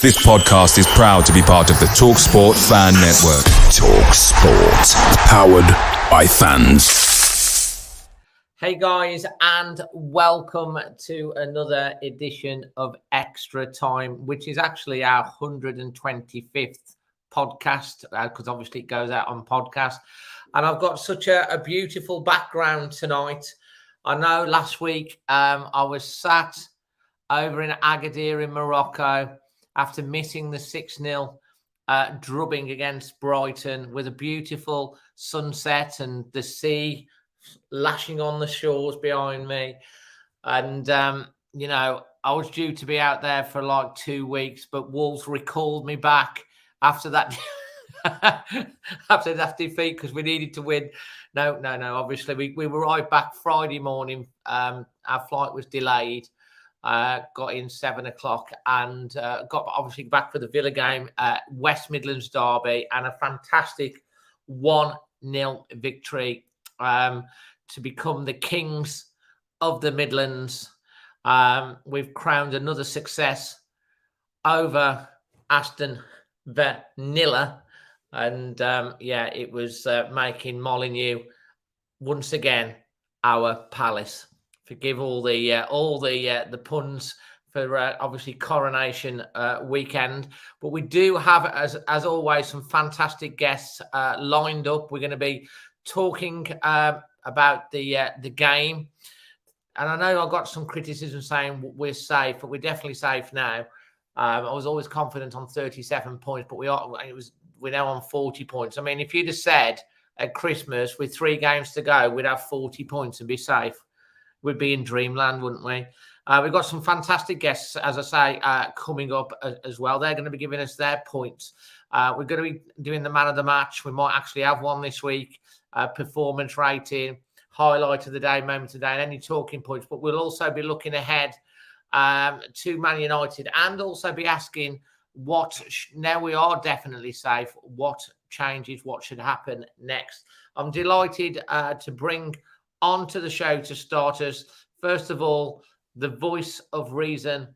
This podcast is proud to be part of the TalkSport Fan Network. TalkSport. Powered by fans. Hey guys, and welcome to another edition of Extra Time, which is actually our 125th podcast, because obviously it goes out on podcast. And I've got such a beautiful background tonight. I know last week I was sat over in Agadir in Morocco after missing the 6-0 drubbing against Brighton, with a beautiful sunset and the sea lashing on the shores behind me. And, you know, I was due to be out there for like 2 weeks, but Wolves recalled me back after that after that defeat, because we needed to win. No. Obviously, we arrived back Friday morning. Our flight was delayed. Got in 7 o'clock and got obviously back for the Villa game, West Midlands derby, and a fantastic 1-0 victory to become the kings of the Midlands. We've crowned another success over Aston Villa, and it was making Molineux once again our palace. Forgive all the puns for obviously coronation weekend, but we do have, as always, some fantastic guests lined up. We're going to be talking about the game, and I know I got some criticism saying we're safe, but we're definitely safe now. I was always confident on 37 points, but we're now on 40 points. I mean, if you'd have said at Christmas with 3 games to go, we'd have 40 points and be safe, we'd be in dreamland, wouldn't we? We've got some fantastic guests, as I say, coming up as well. They're going to be giving us their points. We're going to be doing the man of the match. We might actually have one this week, performance rating, highlight of the day, moment of the day, and any talking points. But we'll also be looking ahead to Man United, and also be asking now we are definitely safe, what changes, what should happen next. I'm delighted to bring onto the show to start us. First of all, the voice of reason,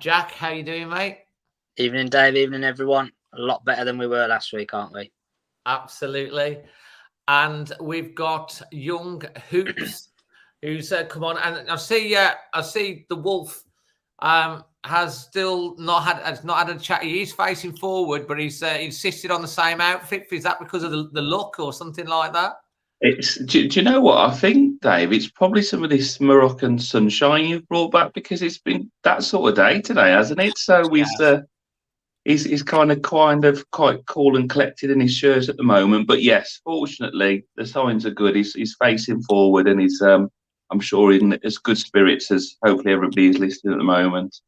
Jack. How you doing, mate? Evening, Dave. Evening, everyone. A lot better than we were last week, aren't we? Absolutely. And we've got young Hoops, who's come on. And I see the Wolf has not had a chat. He is facing forward, but he's insisted on the same outfit. Is that because of the look or something like that? Do you know what I think, Dave? It's probably some of this Moroccan sunshine you've brought back, because it's been that sort of day today, hasn't it? So he's kind of quite cool and collected in his shirt at the moment. But yes, fortunately, the signs are good. He's facing forward, and he's I'm sure in as good spirits as hopefully everybody is listening at the moment.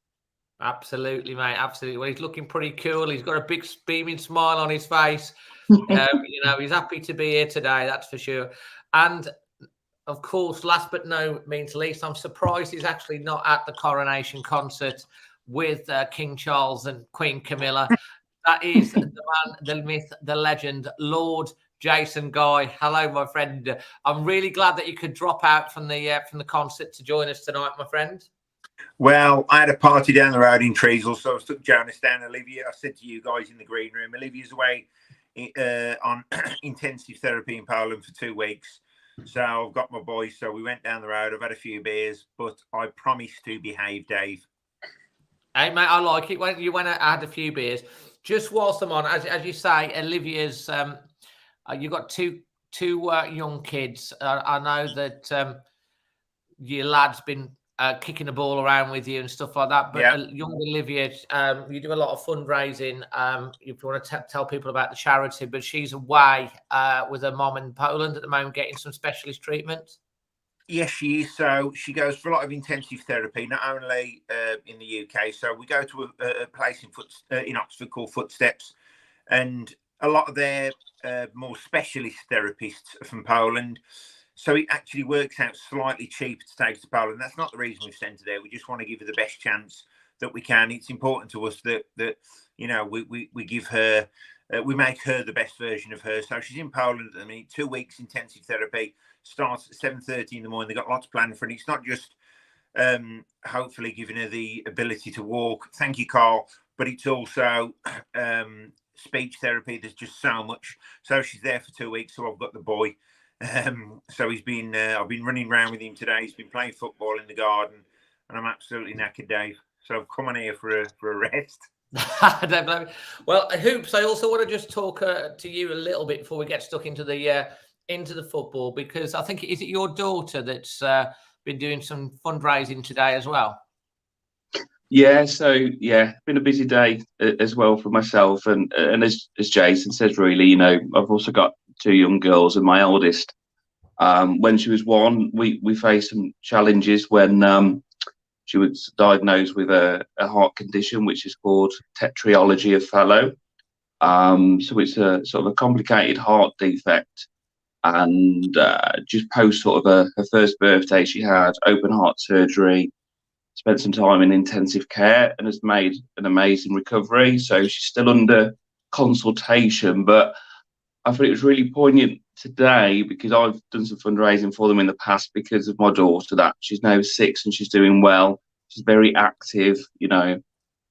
Absolutely, mate. Absolutely. Well, he's looking pretty cool. He's got a big beaming smile on his face. He's happy to be here today, that's for sure. And of course, last but no means least, I'm surprised he's actually not at the coronation concert with King Charles and Queen Camilla. That is the man, the myth, the legend, Lord Jason Guy. Hello, my friend. I'm really glad that you could drop out from the concert to join us tonight, my friend. Well, I had a party down the road in Treacle, so I took Jonas down. Olivia, I said to you guys in the green room, Olivia's away on intensive therapy in Poland for 2 weeks. So I've got my boys. So we went down the road. I've had a few beers, but I promised to behave, Dave. Hey, mate, I like it. When you went out, I had a few beers. Just whilst I'm on, as you say, Olivia's, you've got two young kids. I know that your lad's been kicking the ball around with you and stuff like that. But young Olivia, you do a lot of fundraising. If you want to tell people about the charity, but she's away with her mom in Poland at the moment, getting some specialist treatment. Yes, she is. So she goes for a lot of intensive therapy, not only in the UK. So we go to a place in Oxford called Footsteps, and a lot of their more specialist therapists are from Poland. So it actually works out slightly cheaper to take to Poland. That's not the reason we've sent her there. We just want to give her the best chance that we can. It's important to us that we give her, we make her the best version of her. So she's in Poland at the minute. 2 weeks intensive therapy, starts at 7:30 in the morning. They've got lots planned for it. It's not just hopefully giving her the ability to walk. Thank you, Carl. but it's also speech therapy. There's just so much. So she's there for 2 weeks. So I've got the boy. So he's been. I've been running around with him today. He's been playing football in the garden, and I'm absolutely knackered, Dave. So I've come on here for a rest. I don't blame you. Well, Hoops, I also want to just talk to you a little bit before we get stuck into the football, because I think, is it your daughter that's been doing some fundraising today as well? Yeah, so been a busy day as well for myself, and as Jason says, really, you know, I've also got 2 young girls, and my eldest, when she was 1, we faced some challenges when she was diagnosed with a heart condition which is called tetralogy of Fallot. So it's a sort of a complicated heart defect, and just post sort of her first birthday, she had open heart surgery. Spent some time in intensive care and has made an amazing recovery. So she's still under consultation, but I thought it was really poignant today because I've done some fundraising for them in the past because of my daughter, that she's now 6 and she's doing well. She's very active. You know,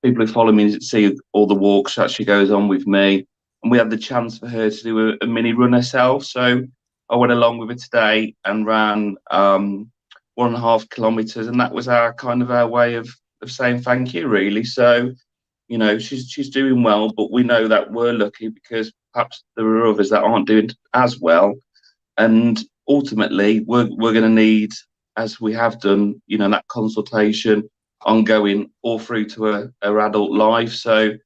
people who follow me see all the walks that she goes on with me, and we had the chance for her to do a mini run herself. So I went along with her today and ran 1.5 kilometers, and that was our way of saying thank you, really. So, you know, she's doing well, but we know that we're lucky because perhaps there are others that aren't doing as well, and ultimately we're going to need, as we have done, you know, that consultation ongoing all through to her adult life. So,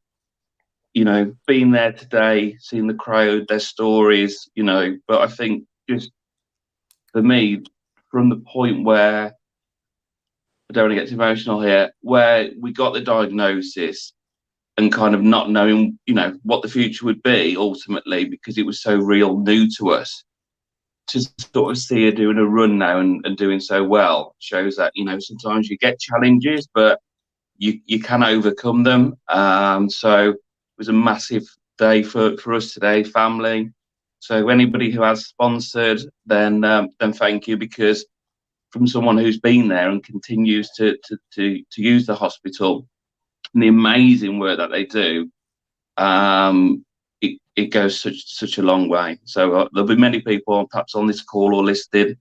you know, being there today, seeing the crowd, their stories, you know, but I think just for me, from the point where, I don't want to get too emotional here, where we got the diagnosis and kind of not knowing, you know, what the future would be ultimately, because it was so real new to us, to sort of see her doing a run now and doing so well shows that, you know, sometimes you get challenges, but you can overcome them. So it was a massive day for us today, family. So anybody who has sponsored, then thank you, because from someone who's been there and continues to use the hospital and the amazing work that they do, it goes such a long way. So there'll be many people perhaps on this call or listed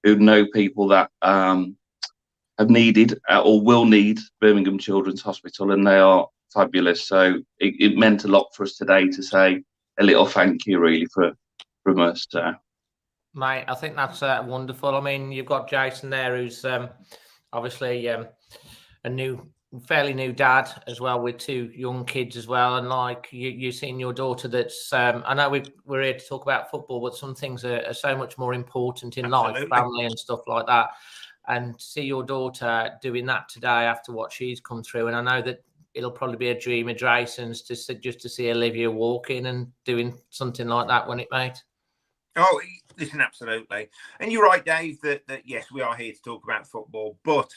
who know people that have needed or will need Birmingham Children's Hospital, and they are fabulous. So it meant a lot for us today to say a little thank you, really, from us. Mate, I think that's wonderful. I mean, you've got Jason there, who's obviously a fairly new dad as well, with 2 young kids as well. And like you've seen your daughter, that's I know we're here to talk about football, but some things are so much more important in life, family and stuff like that. And see your daughter doing that today after what she's come through. And I know that it'll probably be a dream of Jason's just to see Olivia walking and doing something like that, won't it, mate? Oh, listen, absolutely. And you're right, Dave, that yes, we are here to talk about football. But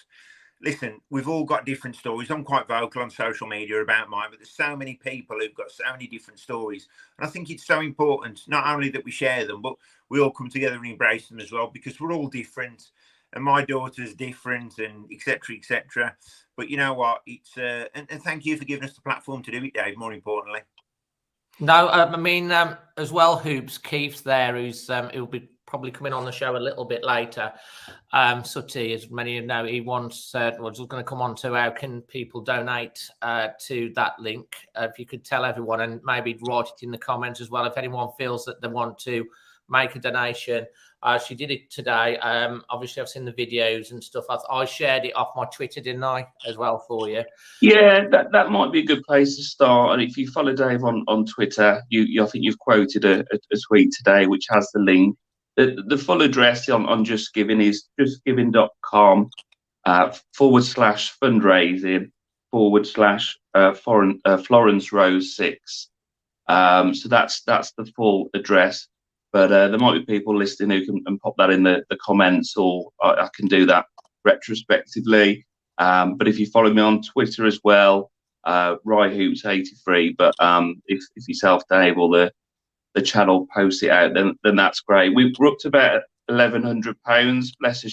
listen, we've all got different stories. I'm quite vocal on social media about mine, but there's so many people who've got so many different stories. And I think it's so important, not only that we share them, but we all come together and embrace them as well, because we're all different. And my daughter's different, and et cetera, et cetera. But you know what? It's and thank you for giving us the platform to do it, Dave, more importantly. No, I mean, as well, Hoops, Keith's there, who'll be probably coming on the show a little bit later. Sutty, as many of you know, he wants, was going to come on to how can people donate to that link. If you could tell everyone, and maybe write it in the comments as well, if anyone feels that they want to make a donation. She did it today. Obviously, I've seen the videos and stuff. I shared it off my Twitter, didn't I, as well for you? Yeah, that might be a good place to start. And if you follow Dave on Twitter, I think you've quoted a tweet today which has the link. The full address on Just Giving is justgiving.com /fundraising /Florence Rose 6. So that's the full address. But there might be people listening who can pop that in the comments, or I can do that retrospectively. But if you follow me on Twitter as well, RyHoops83. But if yourself, Dave, or the channel posts it out, then that's great. We're up to about £1,100. Bless her.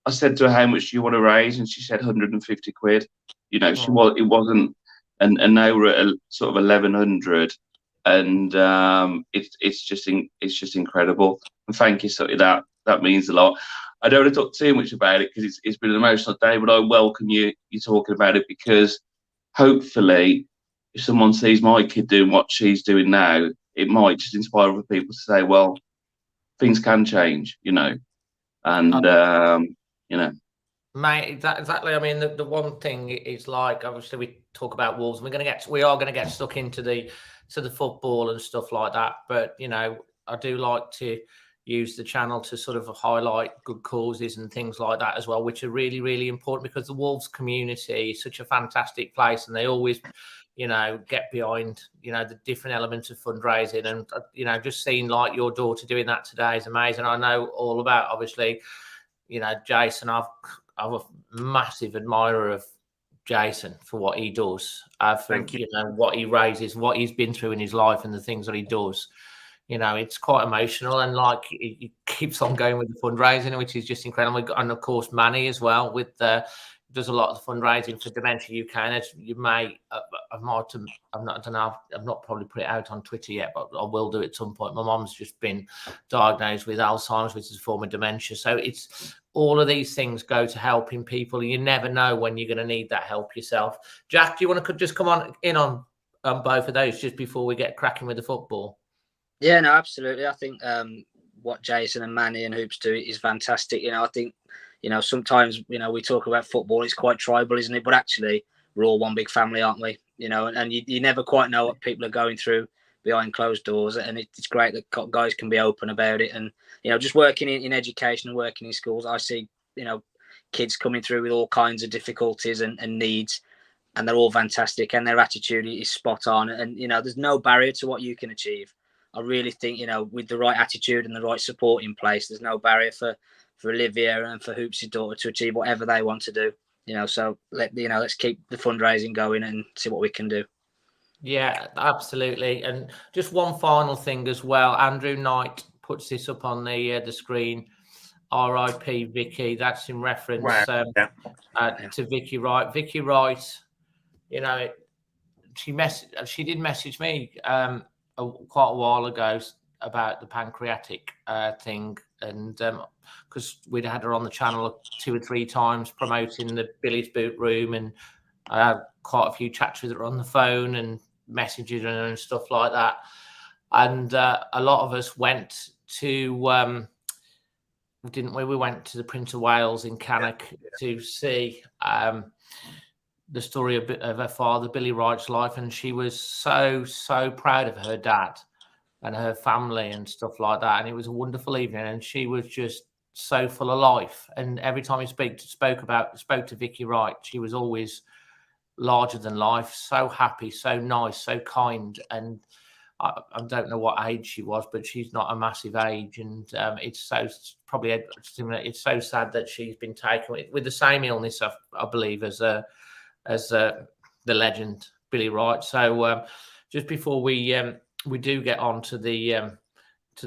I said to her, how much do you want to raise? And she said 150 quid. You know, it wasn't and now we're at sort of 1100, and it's just incredible. And thank you, so that means a lot. I don't want to talk too much about it because it's been an emotional day, but I welcome you talking about it, because hopefully, if someone sees my kid doing what she's doing now, it might just inspire other people to say, well, things can change, and Mate, exactly. I mean, the one thing is, like, obviously we talk about Wolves, and we are gonna get stuck into the football and stuff like that. But I do like to use the channel to sort of highlight good causes and things like that as well, which are really, really important, because the Wolves community is such a fantastic place, and they always, get behind, the different elements of fundraising. And, just seeing like your daughter doing that today is amazing. I know all about, obviously, Jason. I'm a massive admirer of Jason for what he does, for what he raises, what he's been through in his life, and the things that he does. It's quite emotional, and like he keeps on going with the fundraising, which is just incredible. And of course, Manny as well, with does a lot of the fundraising for Dementia UK. And as you may, I've not probably put it out on Twitter yet, but I will do it at some point. My mom's just been diagnosed with Alzheimer's, which is a form of dementia. So it's all of these things go to helping people. You never know when you're going to need that help yourself. Jack, do you want to just come on in on both of those just before we get cracking with the football? Yeah, no, absolutely. I think what Jason and Manny and Hoops do is fantastic. I think, sometimes, we talk about football, it's quite tribal, isn't it? But actually, we're all one big family, aren't we? And you never quite know what people are going through behind closed doors. And it's great that guys can be open about it. And, just working in education and working in schools, I see, kids coming through with all kinds of difficulties and needs, and they're all fantastic, and their attitude is spot on. And, there's no barrier to what you can achieve. I really think, with the right attitude and the right support in place, there's no barrier for Olivia and for Hoops' daughter to achieve whatever they want to do. So let's keep the fundraising going and see what we can do. Yeah, absolutely. And just one final thing as well. Andrew Knight puts this up on the screen. R.I.P. Vicky. That's in reference to Vicky Wright. Vicky Wright, she did message me quite a while ago about the pancreatic thing, and because we'd had her on the channel 2 or 3 times promoting the Billy's Boot Room, and I had quite a few chats with her on the phone and messaging her and stuff like that. And a lot of us went to didn't we? We went to the Prince of Wales in Cannock to see the story of her father, Billy Wright's life, and she was so proud of her dad and her family and stuff like that. And it was a wonderful evening, and she was just so full of life. And every time he spoke to Vicky Wright, she was always larger than life, so happy, so nice, so kind. And I don't know what age she was, but she's not a massive age. And it's so sad that she's been taken with the same illness, I believe, as the legend Billy Wright. So just before we do get on to the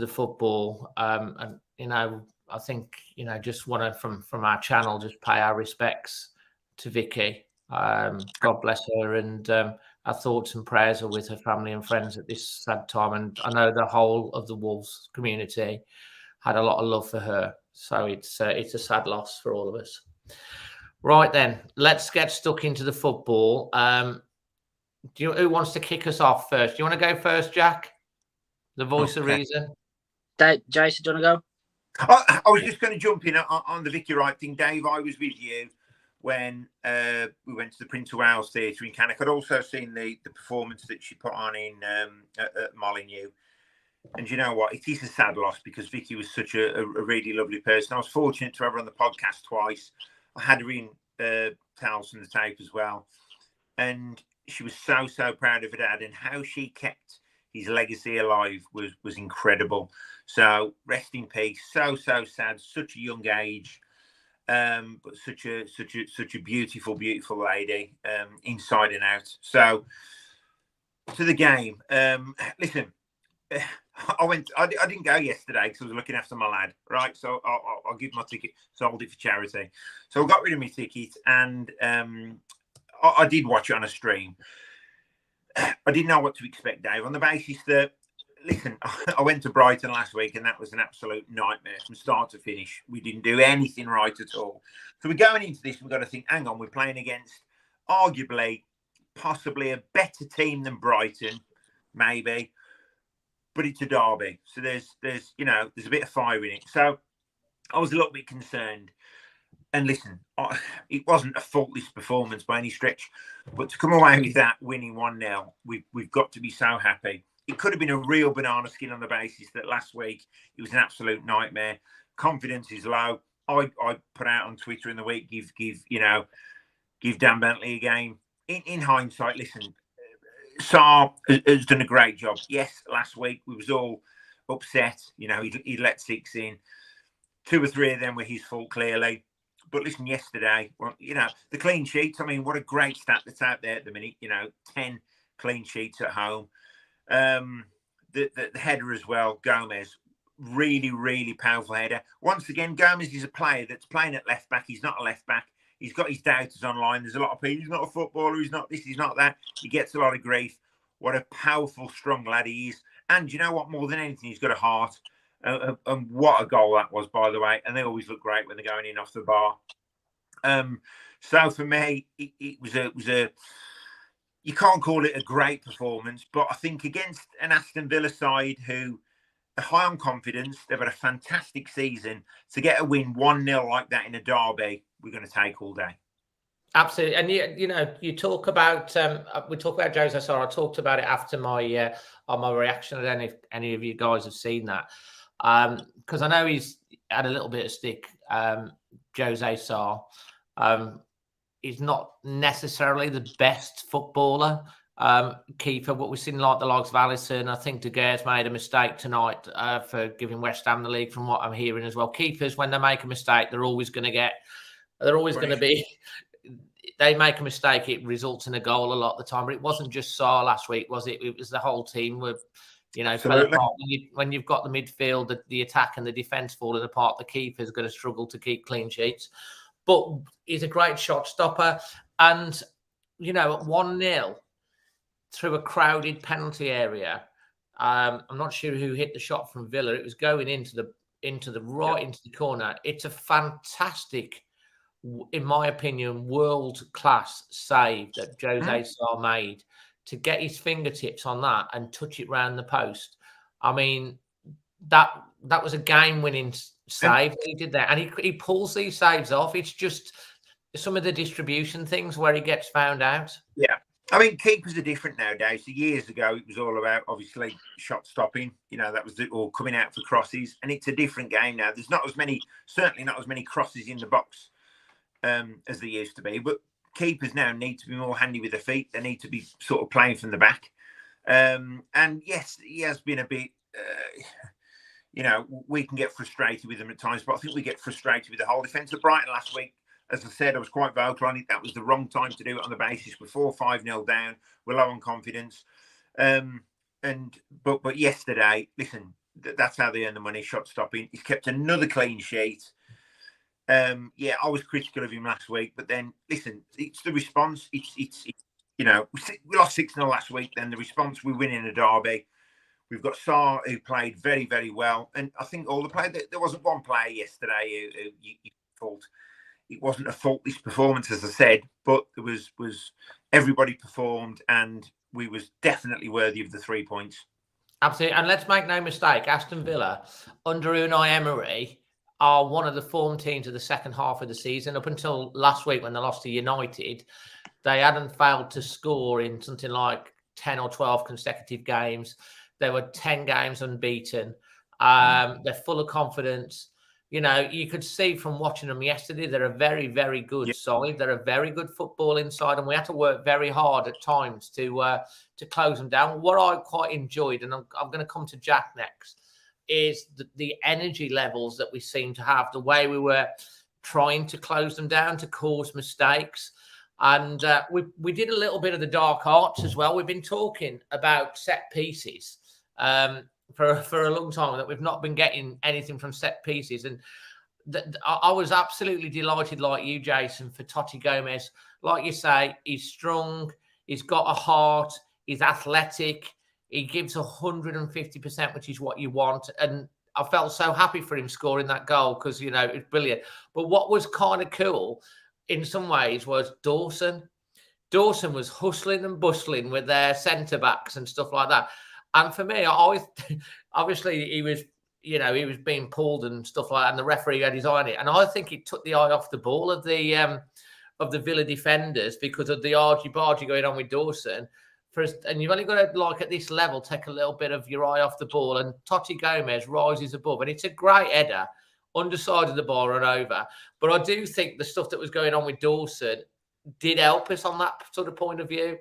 football, and I think just want to from our channel just pay our respects to Vicky. God bless her, and our thoughts and prayers are with her family and friends at this sad time. And I know the whole of the Wolves community had a lot of love for her. So it's a sad loss for all of us. Right then, let's get stuck into the football. Who wants to kick us off first? Do you want to go first, Jack? The voice of reason. Jason, do you want to go? I was just going to jump in on the Vicky Wright thing, Dave. I was with you when we went to the Prince of Wales Theatre in Cannock. I'd also seen the performance that she put on in at Molyneux. And you know what? It is a sad loss because Vicky was such a really lovely person. I was fortunate to have her on the podcast twice. I had her in Tales from the Tape as well. And she was so proud of her dad, and how she kept his legacy alive was incredible. So rest in peace. So sad. Such a young age. But such a beautiful lady, inside and out. So to the game. Listen, I didn't go yesterday because I was looking after my lad, right? So I'll give my ticket, sold it for charity. So I got rid of my ticket, and I did watch it on a stream. I didn't know what to expect, Dave, on the basis that, listen, I went to Brighton last week and that was an absolute nightmare from start to finish. We didn't do anything right at all. So we're going into this, we've got to think, hang on, we're playing against arguably, possibly a better team than Brighton, maybe, but it's a derby. So there's a bit of fire in it. So I was a little bit concerned. And listen, it wasn't a faultless performance by any stretch, but to come away with that winning 1-0, we've got to be so happy. It could have been a real banana skin on the basis that last week it was an absolute nightmare. Confidence is low. I put out on Twitter in the week, give Dan Bentley a game. In hindsight, listen, Sarr has done a great job. Yes, last week we was all upset. He let 6 in. 2 or 3 of them were his fault, clearly. But listen, yesterday, the clean sheets, I mean, what a great stat that's out there at the minute, 10 clean sheets at home. The header as well, Gomez, really, really powerful header. Once again, Gomez is a player that's playing at left back. He's not a left back. He's got his doubters online. There's a lot of people, he's not a footballer, he's not this, he's not that. He gets a lot of grief. What a powerful, strong lad he is. And you know what, more than anything, he's got a heart. And what a goal that was, by the way. And they always look great when they're going in off the bar. So for me, it was a you can't call it a great performance, but I think against an Aston Villa side who are high on confidence, they've had a fantastic season, to get a win 1-0 like that in a derby, we're going to take all day. Absolutely. And you talk about we talk about Jose Sarr. I talked about it after my on my reaction. I don't know if any of you guys have seen that. Because I know he's had a little bit of stick, Jose Sarr. He's not necessarily the best footballer, keeper, but we've seen like the likes of Alisson. I think De Geer's made a mistake tonight for giving West Ham the league, from what I'm hearing as well. Keepers, when they make a mistake, they're always going to be, they make a mistake, it results in a goal a lot of the time. But it wasn't just Sarr last week, was it? It was the whole team with, when you've got the midfield, the attack and the defence falling apart, the keeper's going to struggle to keep clean sheets. But he's a great shot stopper. And, at 1-0 through a crowded penalty area, I'm not sure who hit the shot from Villa. It was going into the corner. It's a fantastic, in my opinion, world-class save that Jose Sarr made, to get his fingertips on that and touch it round the post. I mean, that was a game-winning save that he did there. And he pulls these saves off. It's just some of the distribution things where he gets found out. Yeah. I mean, keepers are different nowadays. So years ago, it was all about, obviously, shot stopping. That was or coming out for crosses. And it's a different game now. There's certainly not as many crosses in the box as there used to be. But keepers now need to be more handy with their feet. They need to be sort of playing from the back. And yes, he has been a bit, we can get frustrated with them at times, but I think we get frustrated with the whole defence. At Brighton last week, as I said, I was quite vocal on it. That was the wrong time to do it on the basis we're 4-5-0 down. We're low on confidence. But yesterday, listen, that's how they earn the money, shot stopping. He's kept another clean sheet. I was critical of him last week, but then listen, it's the response. It's we lost 6-0 last week. Then the response, we win in a derby. We've got Sarr, who played very, very well, and I think all the players. There wasn't one player yesterday who you fault. It wasn't a faultless performance, as I said, but there was everybody performed, and we was definitely worthy of the 3 points. Absolutely, and let's make no mistake, Aston Villa under Unai Emery are one of the form teams of the second half of the season. Up until last week when they lost to United, they hadn't failed to score in something like 10 or 12 consecutive games. They were 10 games unbeaten. They're full of confidence. You could see from watching them yesterday, they're a very, very good side. They're a very good football inside, and we had to work very hard at times to close them down. What I quite enjoyed, and I'm going to come to Jack next, is the energy levels that we seem to have, the way we were trying to close them down, to cause mistakes. And we did a little bit of the dark arts as well. We've been talking about set pieces for a long time, that we've not been getting anything from set pieces. And I was absolutely delighted, like you, Jason, for Totti Gomez. Like you say, he's strong, he's got a heart, He's athletic. He gives 150%, which is what you want. And I felt so happy for him scoring that goal because, you know, it's brilliant. But what was kind of cool in some ways was Dawson. Dawson was hustling and bustling with their centre-backs and stuff like that. And for me, I always, obviously, he was being pulled and stuff like that, and the referee had his eye on it. And I think it took the eye off the ball of the Villa defenders because of the argy-bargy going on with Dawson. And you've only got to, like, at this level, take a little bit of your eye off the ball. And Totti Gomez rises above. And it's a great header, underside of the ball and over. But I do think the stuff that was going on with Dawson did help us on that sort of point of view.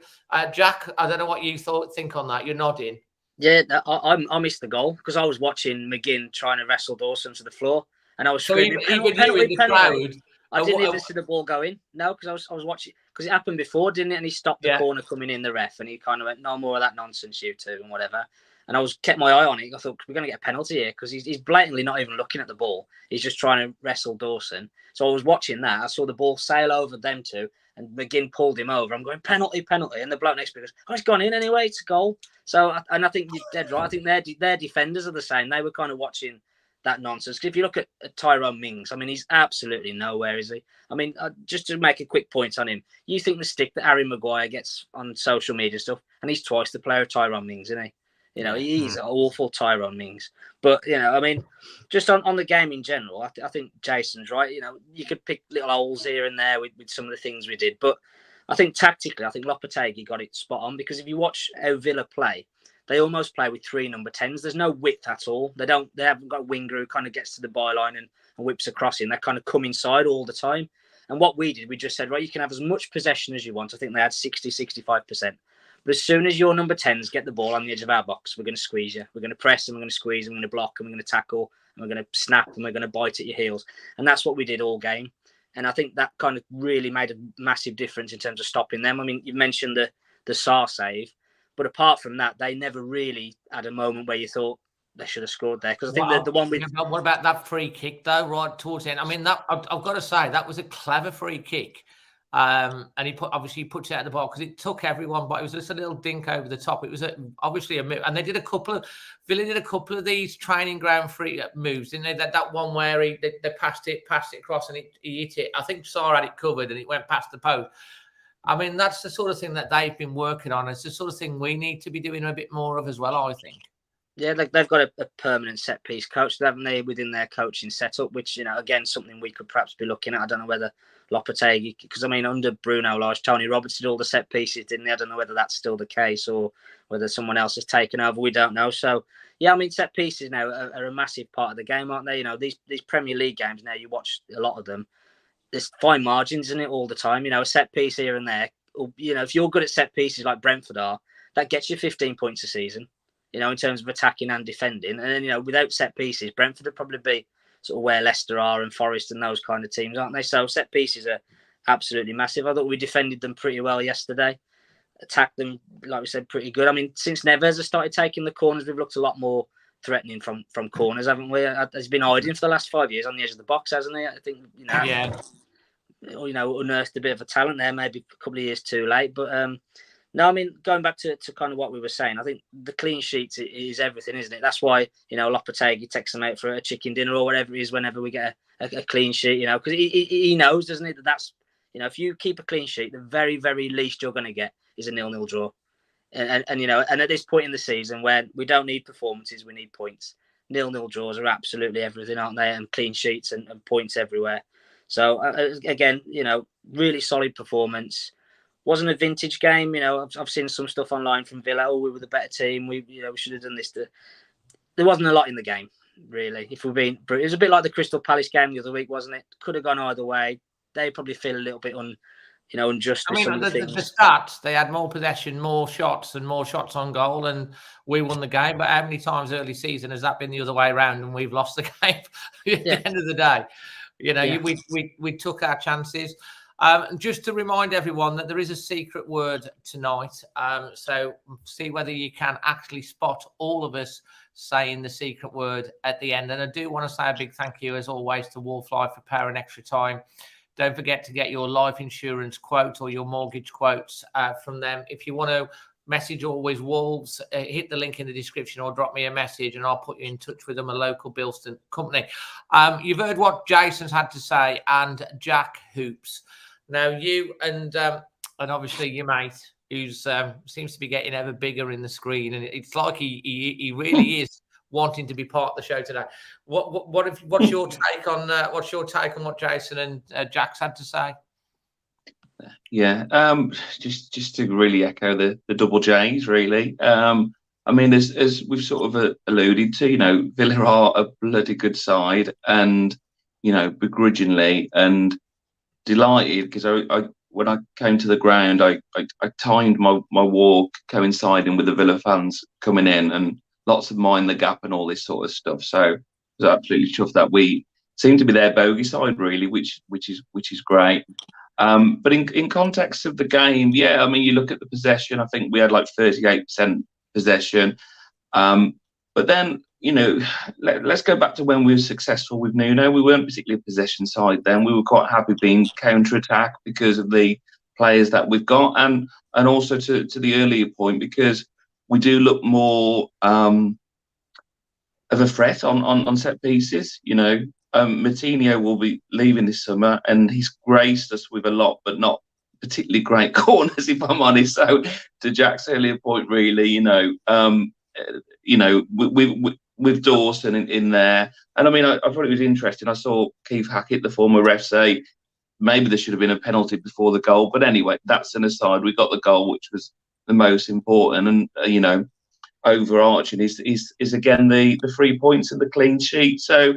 Jack, I don't know what you think on that. You're nodding. Yeah, I missed the goal because I was watching McGinn trying to wrestle Dawson to the floor. And I was screaming, penalty. I didn't even see the ball go in. No, because I was watching, because it happened before, didn't it? And he stopped the corner coming in, the ref, and he kind of went, no more of that nonsense, you two, and whatever. And I kept my eye on it. I thought, we're going to get a penalty here because he's blatantly not even looking at the ball. He's just trying to wrestle Dawson. So I was watching that. I saw the ball sail over them two, and McGinn pulled him over. I'm going, penalty. And the bloke next to me goes, oh, it's gone in anyway. It's a goal. So, and I think you're dead right. I think their defenders are the same. They were kind of watching that nonsense. If you look at Tyrone Mings, I mean, he's absolutely nowhere, is he? I mean, just to make a quick point on him, you think the stick that Harry Maguire gets on social media stuff, and he's twice the player of Tyrone Mings, isn't he? You know, he's an awful Tyrone Mings. But, you know, I mean, just on the game in general, I think Jason's right. You know, you could pick little holes here and there with some of the things we did. But I think tactically, I think Lopetegui got it spot on, because if you watch how Villa play, they almost play with 3 number 10s. There's no width at all. They haven't got a winger who kind of gets to the byline and whips across in. They kind of come inside all the time. And what we did, we just said, right, you can have as much possession as you want. I think they had 60, 65%. But as soon as your number 10s get the ball on the edge of our box, we're going to squeeze you. We're going to press and we're going to squeeze and we're going to block and we're going to tackle and we're going to snap and we're going to bite at your heels. And that's what we did all game. And I think that kind of really made a massive difference in terms of stopping them. I mean, you mentioned the Sarr save. But apart from that, they never really had a moment where you thought they should have scored there. Because I think the one with... What about that free kick, though, right towards the end? I mean, that I've got to say, that was a clever free kick. And he puts it at the ball because it took everyone, but it was just a little dink over the top. It was obviously a move. And they did Villa did a couple of these training ground free moves, didn't they? That one where they passed it across and he hit it. I think Sarr had it covered and it went past the post. I mean, that's the sort of thing that they've been working on. It's the sort of thing we need to be doing a bit more of as well, I think. Yeah, they've got a permanent set-piece coach, haven't they, within their coaching setup, which, you know, again, something we could perhaps be looking at. I don't know whether Lopetegui, because, I mean, under Bruno Lage, Tony Roberts did all the set-pieces, didn't he? I don't know whether that's still the case or whether someone else has taken over. We don't know. So, yeah, I mean, set-pieces now are a massive part of the game, aren't they? You know, these Premier League games now, you watch a lot of them. There's fine margins in it all the time. You know, a set piece here and there. You know, if you're good at set pieces like Brentford are, that gets you 15 points a season, you know, in terms of attacking and defending. And then, you know, without set pieces, Brentford would probably be sort of where Leicester are and Forest and those kind of teams, aren't they? So set pieces are absolutely massive. I thought we defended them pretty well yesterday. Attacked them, like we said, pretty good. I mean, since Neves has started taking the corners, we've looked a lot more threatening from corners, haven't we? He's been hiding for the last 5 years on the edge of the box, hasn't he? I think, you know. Yeah. You know, unearthed a bit of a talent there, maybe a couple of years too late. But no, I mean, going back to kind of what we were saying, I think the clean sheets is everything, isn't it? That's why, you know, Lopetegui takes them out for a chicken dinner or whatever it is whenever we get a clean sheet, you know, because he knows, doesn't he, that's, you know, if you keep a clean sheet, the very, very least you're going to get is a 0-0 draw. And you know, and at this point in the season where we don't need performances, we need points. 0-0 draws are absolutely everything, aren't they? And clean sheets and points everywhere. So, again, you know, really solid performance. Wasn't a vintage game. You know, I've seen some stuff online from Villa. Oh, we were the better team. We should have done this. There wasn't a lot in the game, really. If we're being, it was a bit like the Crystal Palace game the other week, wasn't it? Could have gone either way. They probably feel a little bit unjust. I mean, the stats, they had more possession, more shots on goal, and we won the game. But how many times early season has that been the other way around and we've lost the game at the end of the day? You know, we took our chances. Just to remind everyone that there is a secret word tonight. So see whether you can actually spot all of us saying the secret word at the end. And I do want to say a big thank you, as always, to Wolflife for powering extra time. Don't forget to get your life insurance quote or your mortgage quotes from them. If you want to message always Wolves, hit the link in the description or drop me a message and I'll put you in touch with them, a local Bilston company. You've heard what Jason's had to say, and Jack Hoops. Now you and obviously your mate, who's seems to be getting ever bigger in the screen, and it's like he really is wanting to be part of the show today. What's your take on what Jason and Jack's had to say? Yeah, just to really echo the double J's, really. I mean, as we've sort of alluded to, Villa are a bloody good side, and begrudgingly and delighted because I when I came to the ground, I timed my walk coinciding with the Villa fans coming in, and lots of mind the gap and all this sort of stuff. So I was absolutely chuffed that we seem to be their bogey side, really, which is great. But in context of the game, yeah, I mean, you look at the possession. I think we had like 38% possession. But then, let's go back to when we were successful with Nuno. We weren't particularly a possession side then. We were quite happy being counter-attack because of the players that we've got, and also to the earlier point, because we do look more of a threat on set pieces. Martinho will be leaving this summer, and he's graced us with a lot, but not particularly great corners, if I'm honest. So, to Jack's earlier point, really, with Dawson in there, and I mean, I thought it was interesting. I saw Keith Hackett, the former ref, say maybe there should have been a penalty before the goal, but anyway, that's an aside. We got the goal, which was the most important, and overarching is again the 3 points and the clean sheet. So.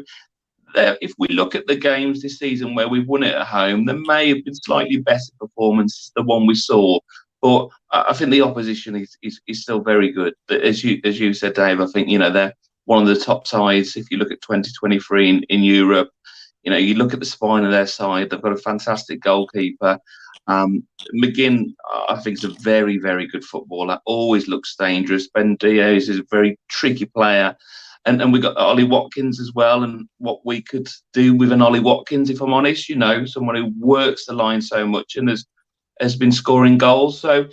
If we look at the games this season where we've won it at home, there may have been slightly better performances than the one we saw, but I think the opposition is still very good. As you said, Dave, I think they're one of the top sides. If you look at 2023 in Europe, you look at the spine of their side. They've got a fantastic goalkeeper. McGinn, I think, is a very, very good footballer. Always looks dangerous. Ben Diaz is a very tricky player. And we got Ollie Watkins as well, and what we could do with an Ollie Watkins, if I'm honest, someone who works the line so much and has been scoring goals. So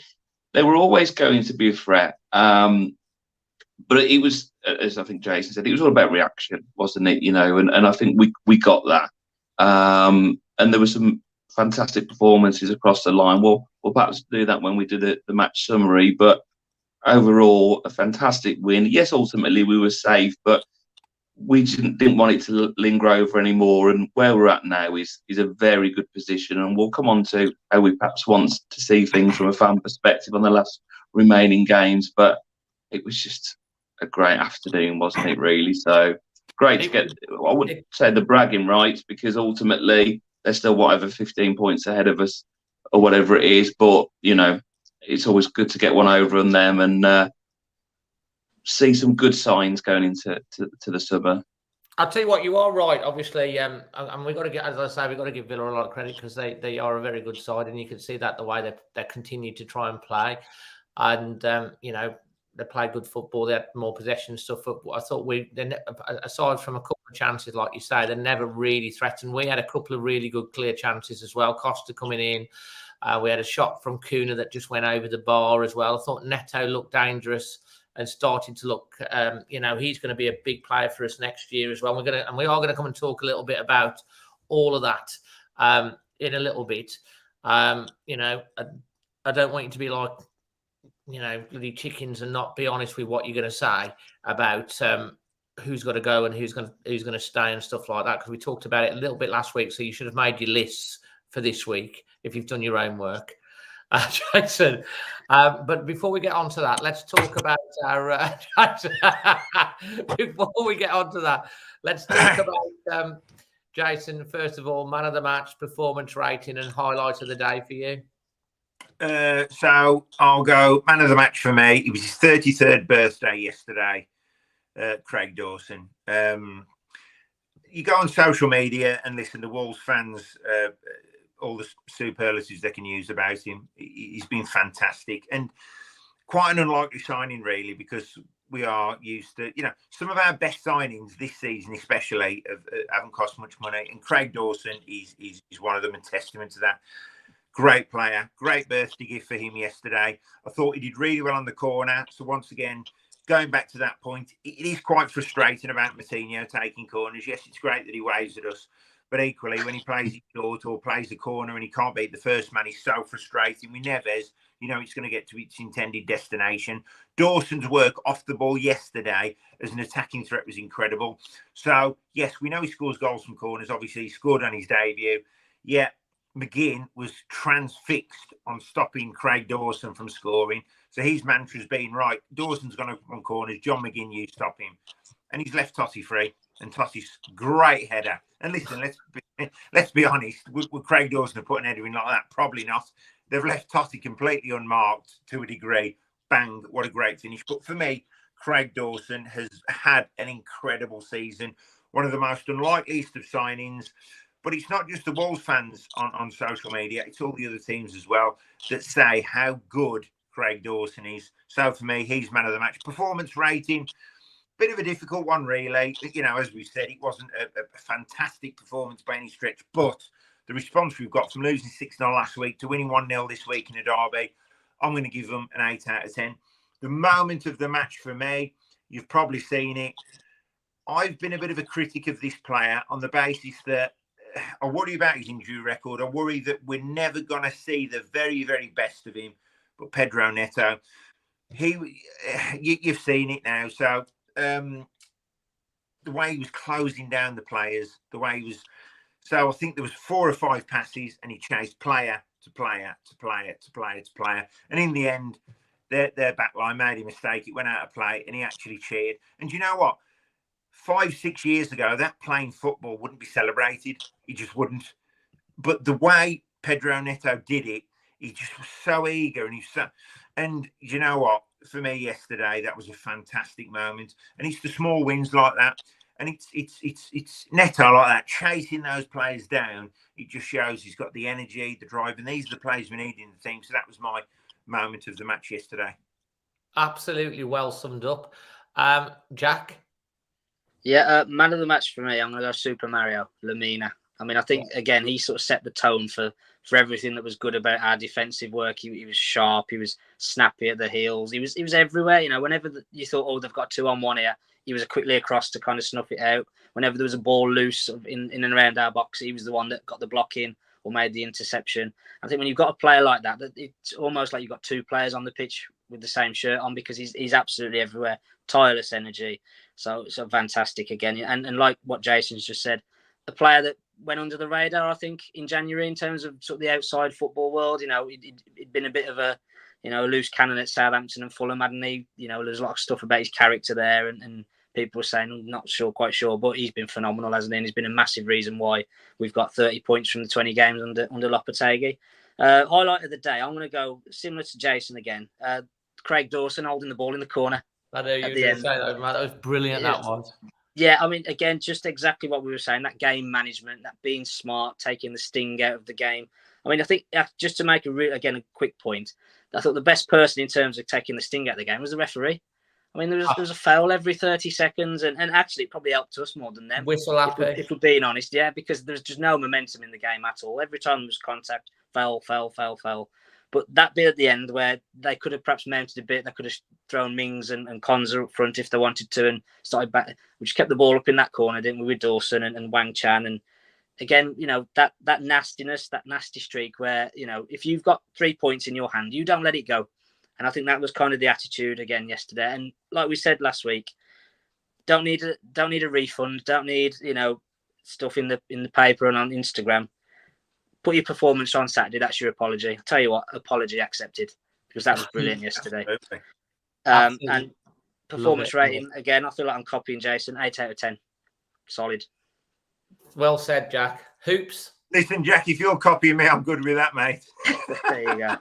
they were always going to be a threat. But it was, as I think Jason said, it was all about reaction, wasn't it? And I think we got that. And there were some fantastic performances across the line. We'll perhaps do that when we do the match summary, but overall, a fantastic win. Yes, ultimately we were safe, but we didn't want it to linger over anymore. And where we're at now is a very good position. And we'll come on to how we perhaps want to see things from a fan perspective on the last remaining games. But it was just a great afternoon, wasn't it, really? So great to get, I wouldn't say the bragging rights, because ultimately they're still whatever 15 points ahead of us or whatever it is. But, it's always good to get one over on them and see some good signs going into the summer. I'll tell you what, you are right, obviously, and we've got to get, as I say, we've got to give Villa a lot of credit because they are a very good side, and you can see that the way they continue to try and play, and they play good football. They had more possession stuff. I thought aside from a couple of chances, like you say, they never really threatened. We had a couple of really good clear chances as well. Costa coming in. We had a shot from Kuna that just went over the bar as well. I thought Neto looked dangerous and started to look, he's going to be a big player for us next year as well. We are going to come and talk a little bit about all of that in a little bit. I don't want you to be like, bloody chickens and not be honest with what you're going to say about who's got to go and who's going to stay and stuff like that, because we talked about it a little bit last week. So you should have made your lists for this week if you've done your own work, Jason. But before we get on to that, let's talk about our before we get on to that, let's talk about Jason, first of all, man of the match, performance rating and highlight of the day for you. So I'll go man of the match for me. It was his 33rd birthday yesterday, Craig Dawson. You go on social media and listen to Wolves fans, all the superlatives they can use about him. He's been fantastic and quite an unlikely signing, really, because we are used to, some of our best signings this season, especially, haven't cost much money. And Craig Dawson is one of them, and testament to that. Great player, great birthday gift for him yesterday. I thought he did really well on the corner. So once again, going back to that point, it is quite frustrating about Moutinho taking corners. Yes, it's great that he waves at us, but equally when he plays it short or plays the corner and he can't beat the first man, he's so frustrating. With Neves, you know, it's going to get to its intended destination. Dawson's work off the ball yesterday as an attacking threat was incredible. So, yes, we know he scores goals from corners. Obviously, he scored on his debut. Yeah, McGinn was transfixed on stopping Craig Dawson from scoring. So his mantra's been, right, Dawson's gone on corners. John McGinn, you stop him. And he's left Totti free. And Totti's great header. And listen, let's be honest. Would Craig Dawson have put an header in like that? Probably not. They've left Totti completely unmarked to a degree. Bang, what a great finish. But for me, Craig Dawson has had an incredible season. One of the most unlikeliest of signings. But it's not just the Wolves fans on social media. It's all the other teams as well that say how good Craig Dawson is. So for me, he's man of the match. Performance rating, bit of a difficult one, really. You know, as we said, it wasn't a fantastic performance by any stretch. But the response we've got from losing 6-0 last week to winning 1-0 this week in a derby, I'm going to give them an 8 out of 10. The moment of the match for me, you've probably seen it. I've been a bit of a critic of this player on the basis that I worry about his injury record. I worry that we're never going to see the very, very best of him. But Pedro Neto, you've seen it now. So the way he was closing down the players, the way he was. So I think there was 4 or 5 passes, and he chased player to player to player to player to player. And in the end, their back line made a mistake. It went out of play, and he actually cheered. And you know what? 5-6 years ago, that playing football wouldn't be celebrated. He just wouldn't. But the way Pedro Neto did it, he just was so eager, and you know what? For me yesterday, that was a fantastic moment. And it's the small wins like that, and it's Neto like that, chasing those players down. It just shows he's got the energy, the drive, and these are the players we need in the team. So that was my moment of the match yesterday. Absolutely well summed up. Jack? Yeah, man of the match for me, I'm going to go Super Mario Lemina. I mean, I think, again, he sort of set the tone for everything that was good about our defensive work. He was sharp. He was snappy at the heels. He was everywhere. You know, whenever you thought, oh, they've got 2-on-1 here, he was quickly across to kind of snuff it out. Whenever there was a ball loose in and around our box, he was the one that got the block in or made the interception. I think when you've got a player like that, it's almost like you've got 2 players on the pitch with the same shirt on, because he's absolutely everywhere. Tireless energy. So fantastic again. And like what Jason's just said, a player that went under the radar, I think, in January in terms of sort of the outside football world. You know, it'd been a bit of a, loose cannon at Southampton and Fulham, hadn't he? You know, there's a lot of stuff about his character there, and people were saying, quite sure, but he's been phenomenal, hasn't he? And he's been a massive reason why we've got 30 points from the 20 games under Lopetegui. Highlight of the day, I'm going to go similar to Jason again. Craig Dawson holding the ball in the corner. I know you were going to say that, man. That was brilliant, that was. Yeah, I mean, again, just exactly what we were saying, that game management, that being smart, taking the sting out of the game. I mean, I think just to make a quick point, I thought the best person in terms of taking the sting out of the game was the referee. I mean, there was a foul every 30 seconds, and actually it probably helped us more than them. Whistle happy. If we're being honest, yeah, because there's just no momentum in the game at all. Every time there was contact, foul. But that bit at the end where they could have perhaps mounted a bit, they could have thrown Mings and Konza up front if they wanted to, and started back. We just kept the ball up in that corner, didn't we, with Dawson and Wang Chan. And again, that nastiness, that nasty streak where, if you've got 3 points in your hand, you don't let it go. And I think that was kind of the attitude again yesterday. And like we said last week, don't need a refund, don't need, stuff in the paper and on Instagram. Put your performance on Saturday. That's your apology. I'll tell you what, apology accepted, because that was brilliant yesterday. And performance rating, again, I feel like I'm copying Jason. 8 out of 10. Solid. Well said, Jack. Hoops. Listen, Jack, if you're copying me, I'm good with that, mate. There you go.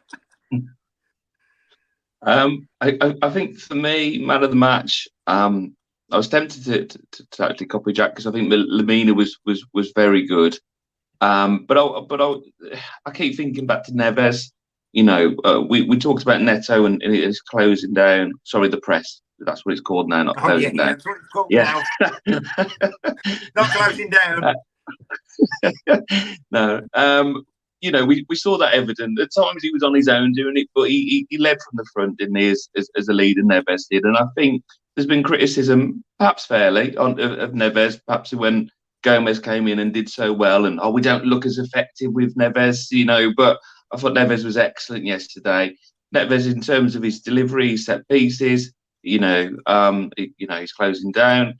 I think for me, man of the match, I was tempted to actually copy Jack, because I think Lemina was very good. But I keep thinking back to Neves. We talked about Neto and his closing down. Sorry, the press. That's what it's called now, not closing down. That's what it's called now. Not closing down. No. we saw that evident. At times he was on his own doing it, but he led from the front, didn't he, as a leader Neves did. And I think there's been criticism, perhaps fairly, of Neves, perhaps when Gomez came in and did so well, and we don't look as effective with Neves, but I thought Neves was excellent yesterday. Neves, in terms of his delivery, set pieces, he's closing down.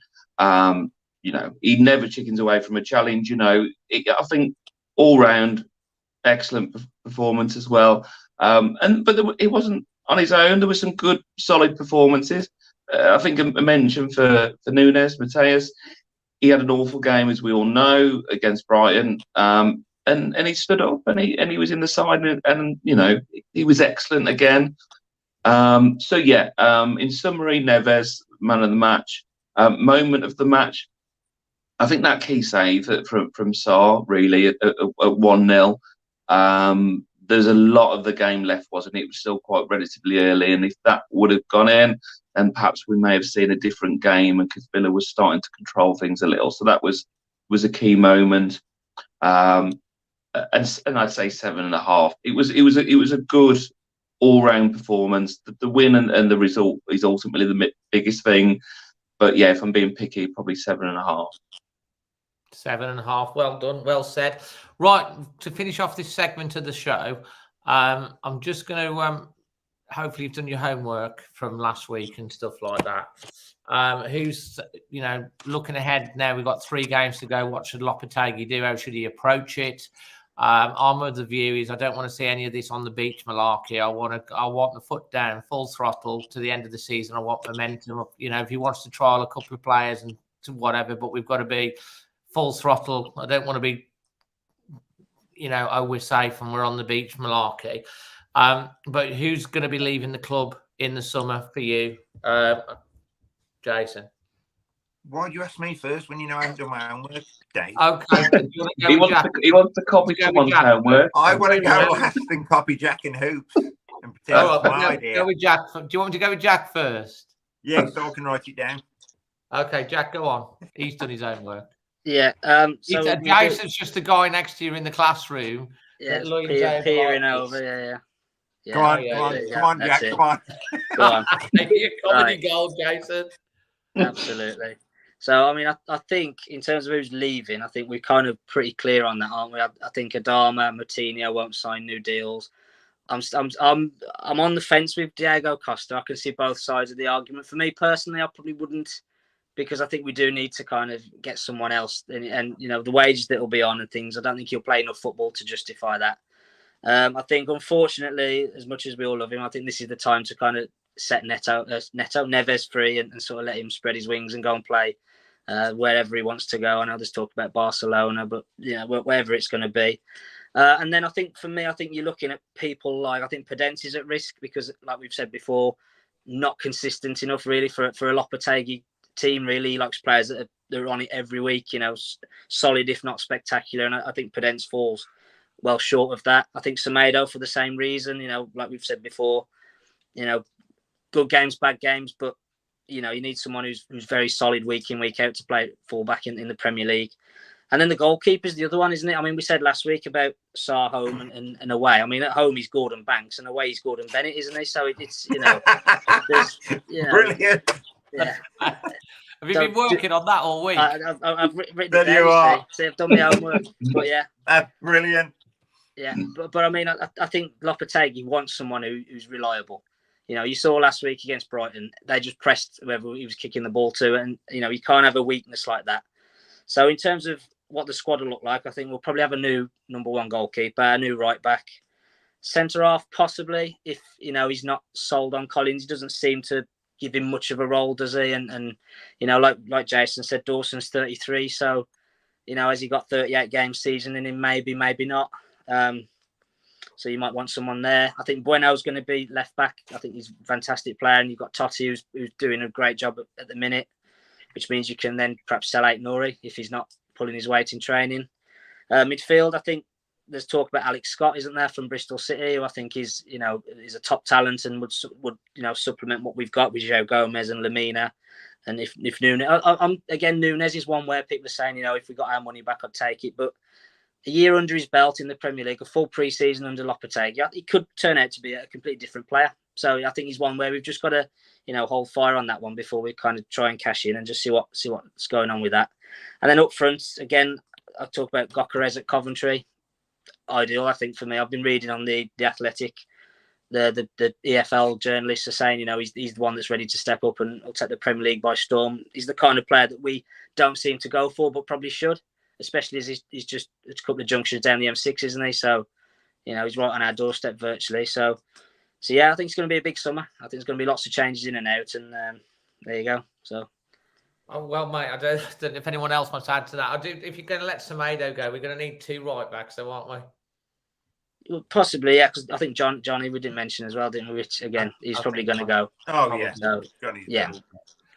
He never chickens away from a challenge. I think all round excellent performance as well. But it wasn't on his own. There were some good, solid performances. I think a mention for Nunes, Mateus. He had an awful game, as we all know, against Brighton. And he stood up and he was in the side and he was excellent again. In summary, Neves, man of the match. Moment of the match, I think that key save from Sarr, really, at 1-0. There's a lot of the game left, wasn't it? It was still quite relatively early, and if that would have gone in, then perhaps we may have seen a different game, and because Villa was starting to control things a little. So that was a key moment. And I'd say 7.5. It was a good all-round performance. The win and the result is ultimately the biggest thing. But yeah, if I'm being picky, probably 7.5. 7.5. Well done. Well said. Right, to finish off this segment of the show, I'm just going to hopefully you've done your homework from last week and stuff like that. Who's looking ahead now? We've got 3 games to go. What should Lopetegui do? How should he approach it? I'm of the view is I don't want to see any of this on the beach malarkey. I want the foot down, full throttle to the end of the season. I want momentum. If he wants to trial a couple of players and to whatever, but we've got to be full throttle. I don't want to be, we're safe and we're on the beach malarkey. But who's going to be leaving the club in the summer for you, Jason? Why do you ask me first when you know I haven't done my homework, Dave? Okay. He wants to copy someone's homework. I want to go last and copy Jack in hoops and pretend it's my idea. Go with Jack. Do you want me to go with Jack first? Yeah, so I can write it down. Okay, Jack, go on. He's done his homework. Yeah. Jason's just the guy next to you in the classroom. Yeah, peering over. Yeah. Come on, Jack. It. Come on. Go on. Your comedy gold, Jason. Absolutely. So, I think in terms of who's leaving, I think we're kind of pretty clear on that, aren't we? I think Adama, Moutinho won't sign new deals. I'm on the fence with Diego Costa. I can see both sides of the argument. For me personally, I probably wouldn't, because I think we do need to kind of get someone else, and the wages that will be on and things. I don't think he'll play enough football to justify that. I think, unfortunately, as much as we all love him, I think this is the time to kind of set Neves free and sort of let him spread his wings and go and play wherever he wants to go. I know there's talk about Barcelona, but wherever it's going to be. And then I think for me, you're looking at people like, I think Podence is at risk because, like we've said before, not consistent enough really for a Lopetegui team. Really, he likes players that are on it every week. Solid if not spectacular. And I think Podence falls well short of that. I think Semedo for the same reason. Like we've said before, good games, bad games, but you need someone who's very solid week in, week out to play fullback in the Premier League. And then the goalkeeper's the other one, isn't it? We said last week about Sarr home and away. At home he's Gordon Banks and away he's Gordon Bennett, isn't he? So it's Brilliant. Yeah. Have you been working on that all week? I've written it down. See, I've done my homework. But yeah, brilliant. Yeah, but I think Lopetegui wants someone who's reliable. You saw last week against Brighton, they just pressed whoever he was kicking the ball to, and you can't have a weakness like that. So in terms of what the squad will look like, I think we'll probably have a new number 1 goalkeeper, a new right back, centre half possibly. If he's not sold on Collins, he doesn't seem to give him much of a role, does he? And like Jason said, Dawson's 33, so has he got 38 game season in him? Maybe not. So you might want someone there. I think Bueno's going to be left back. I think he's a fantastic player, and you've got Totti who's doing a great job at the minute, which means you can then perhaps sell out Nouri if he's not pulling his weight in training. Midfield, I think there's talk about Alex Scott, isn't there, from Bristol City, who I think is a top talent and would supplement what we've got with Joe Gomez and Lamina. And if Nunes, Nunes is one where people are saying, if we got our money back, I'd take it. But a year under his belt in the Premier League, a full pre-season under Lopetegui, he could turn out to be a completely different player. So I think he's one where we've just got to, hold fire on that one before we kind of try and cash in and just see what's going on with that. And then up front, again, I talk about Gyökeres at Coventry. Ideal, I think, for me. I've been reading on the Athletic. The EFL journalists are saying, he's the one that's ready to step up and will take the Premier League by storm. He's the kind of player that we don't seem to go for, but probably should, especially as he's just a couple of junctions down the M6, isn't he? So, he's right on our doorstep virtually. So yeah, I think it's going to be a big summer. I think there's going to be lots of changes in and out, and there you go. So. Oh, well, mate, I don't know if anyone else wants to add to that. If you're going to let Semedo go, we're going to need 2 right backs, though, aren't we? Possibly, yeah, because I think Johnny we didn't mention as well, didn't we? Which, again, he's probably going to go. Oh, yeah. So, yeah.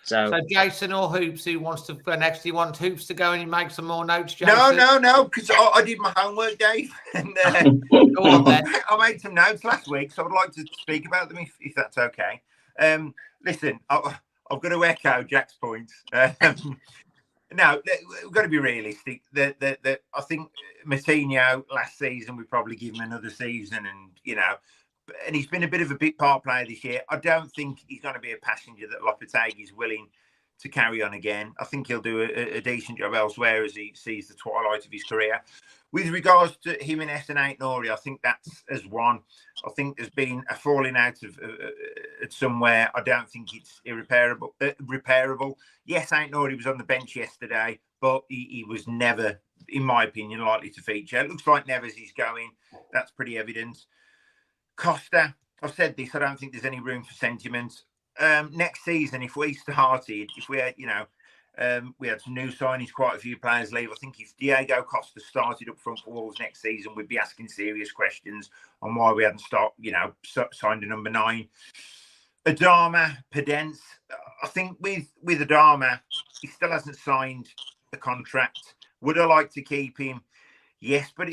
So Jason or Hoops, who wants to go next? Do you want Hoops to go and you make some more notes, Jason? No, because I did my homework, Dave. And go on, then. I made some notes last week, so I'd like to speak about them if that's okay. Listen, I've got to echo Jack's points. No, we've got to be realistic. I think Moutinho last season, we probably give him another season, and he's been a bit of a big part player this year. I don't think he's going to be a passenger that Lopetegui is willing to carry on again. I think he'll do a decent job elsewhere as he sees the twilight of his career. With regards to Jimenez and Ait-Nouri, I think that's as one. I think there's been a falling out of somewhere. I don't think it's repairable. Yes, Ait-Nouri was on the bench yesterday, but he was never, in my opinion, likely to feature. It looks like Neves is going. That's pretty evident. Costa, I've said this, I don't think there's any room for sentiment. Next season, if we had, we had some new signings, quite a few players leave. I think if Diego Costa started up front for Wolves next season, we'd be asking serious questions on why we hadn't signed a number 9. Adama, Pedence. I think with Adama, he still hasn't signed the contract. Would I like to keep him? Yes, but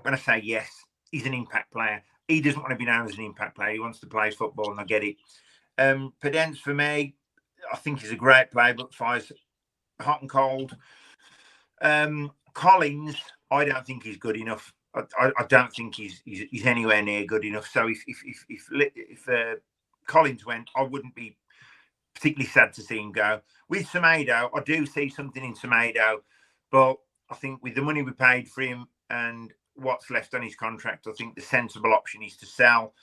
when I say yes, he's an impact player. He doesn't want to be known as an impact player. He wants to play football, and I get it. Pedence, for me, I think he's a great player, but fires hot and cold. Collins, I don't think he's good enough. I don't think he's anywhere near good enough. So if Collins went, I wouldn't be particularly sad to see him go. With Semedo, I do see something in Semedo, but I think with the money we paid for him and what's left on his contract, I think the sensible option is to sell.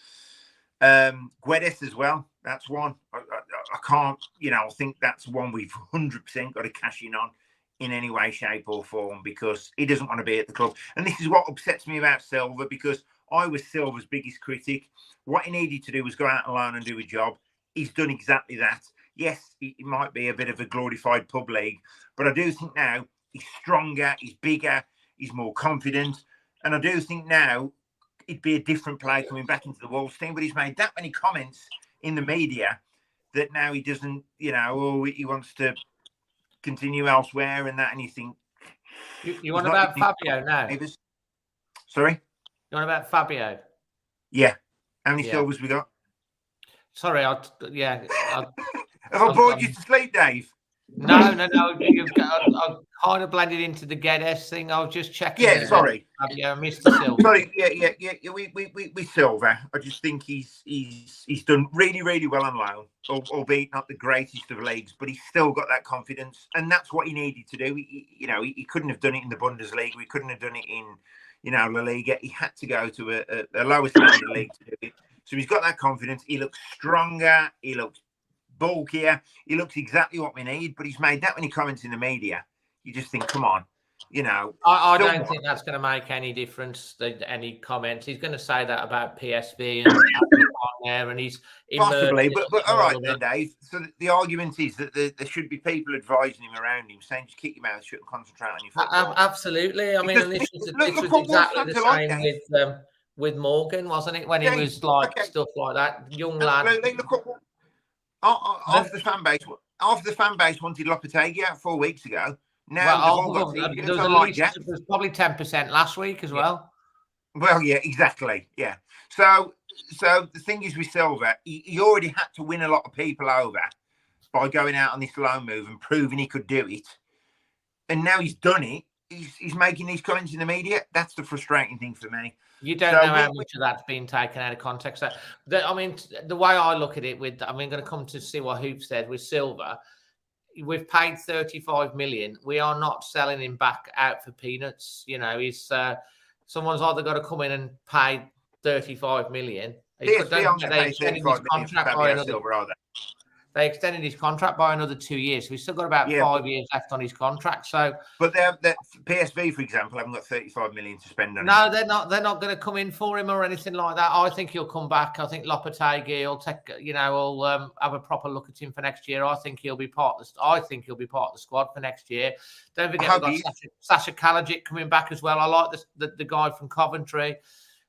Guedes as well. That's one. I can't, I think that's one we've 100% got to cash in any way, shape or form, because he doesn't want to be at the club. And this is what upsets me about Silva, because I was Silva's biggest critic. What he needed to do was go out alone and do a job. He's done exactly that. Yes, it might be a bit of a glorified pub league, but I do think now he's stronger, he's bigger, he's more confident. And I do think now it'd be a different player coming back into the Wolves team, but he's made that many comments in the media that now he doesn't, he wants to continue elsewhere and that. And you think... You want about Fabio now? Sorry? You want about Fabio? Yeah. How many Silvers we got? Sorry, Have I bored you to sleep, Dave? No. I kind of blended into the Guedes thing. I was just checking. Yeah, sorry. Fabio, Mr. Silva. Sorry, yeah. We Silva. I just think he's done really, really well on loan, albeit not the greatest of leagues, but he's still got that confidence, and that's what he needed to do. He couldn't have done it in the Bundesliga. We couldn't have done it in, La Liga. He had to go to a lower standard league to do it. So he's got that confidence. He looks stronger. He looks bulkier. He looks exactly what we need. But he's made that many comments in the media. You just think, come on, I don't think that's going to make any difference. Any comments? He's going to say that about PSV and there, and he's possibly. But all right then, Dave. So the argument is that there should be people advising him around him, saying just keep your mouth shut and concentrate on your football. Absolutely. I mean, and this was exactly the same with Morgan, wasn't it? When he was stuff like that, young lad. Look, half the fan base wanted Lopetegui out 4 weeks ago. Now there's probably 10% last week as well. Well, yeah, exactly. Yeah. So the thing is with Silva, he already had to win a lot of people over by going out on this loan move and proving he could do it. And now he's done it. he's making these comments in the media. That's the frustrating thing for me. You don't know how much of that's being taken out of context. So, the way I look at it, going to come to see what Hoop said with Silva. We've paid 35 million. We are not selling him back out for peanuts. He's someone's either got to come in and pay 35 million. They extended his contract by another 2 years. So he's still got about 5 years left on his contract. So, but PSV, for example, haven't got 35 million to spend on him. No, they're not. They're not going to come in for him or anything like that. I think he'll come back. I think Lopetegui will take. Will have a proper look at him for next year. I think he'll be part of the squad for next year. Don't forget we've got Sasha Kalajic coming back as well. I like the guy from Coventry.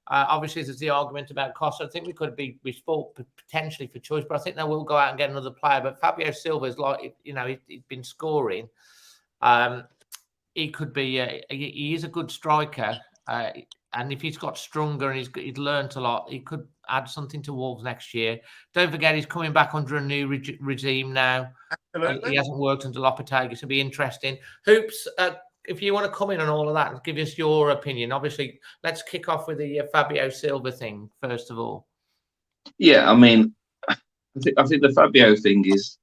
Obviously, there's the argument about cost. I think we could be sport potentially for choice, but I think they will go out and get another player. But Fabio Silva's he's been scoring. He could be. He is a good striker, and if he's got stronger and he's learnt a lot, he could add something to Wolves next year. Don't forget, he's coming back under a new regime now. Absolutely. He hasn't worked under Lopetegui, so it'll be interesting. Hoops. If you want to come in on all of that and give us your opinion, obviously, let's kick off with the Fabio Silva thing first of all. Yeah, I think the Fabio thing is,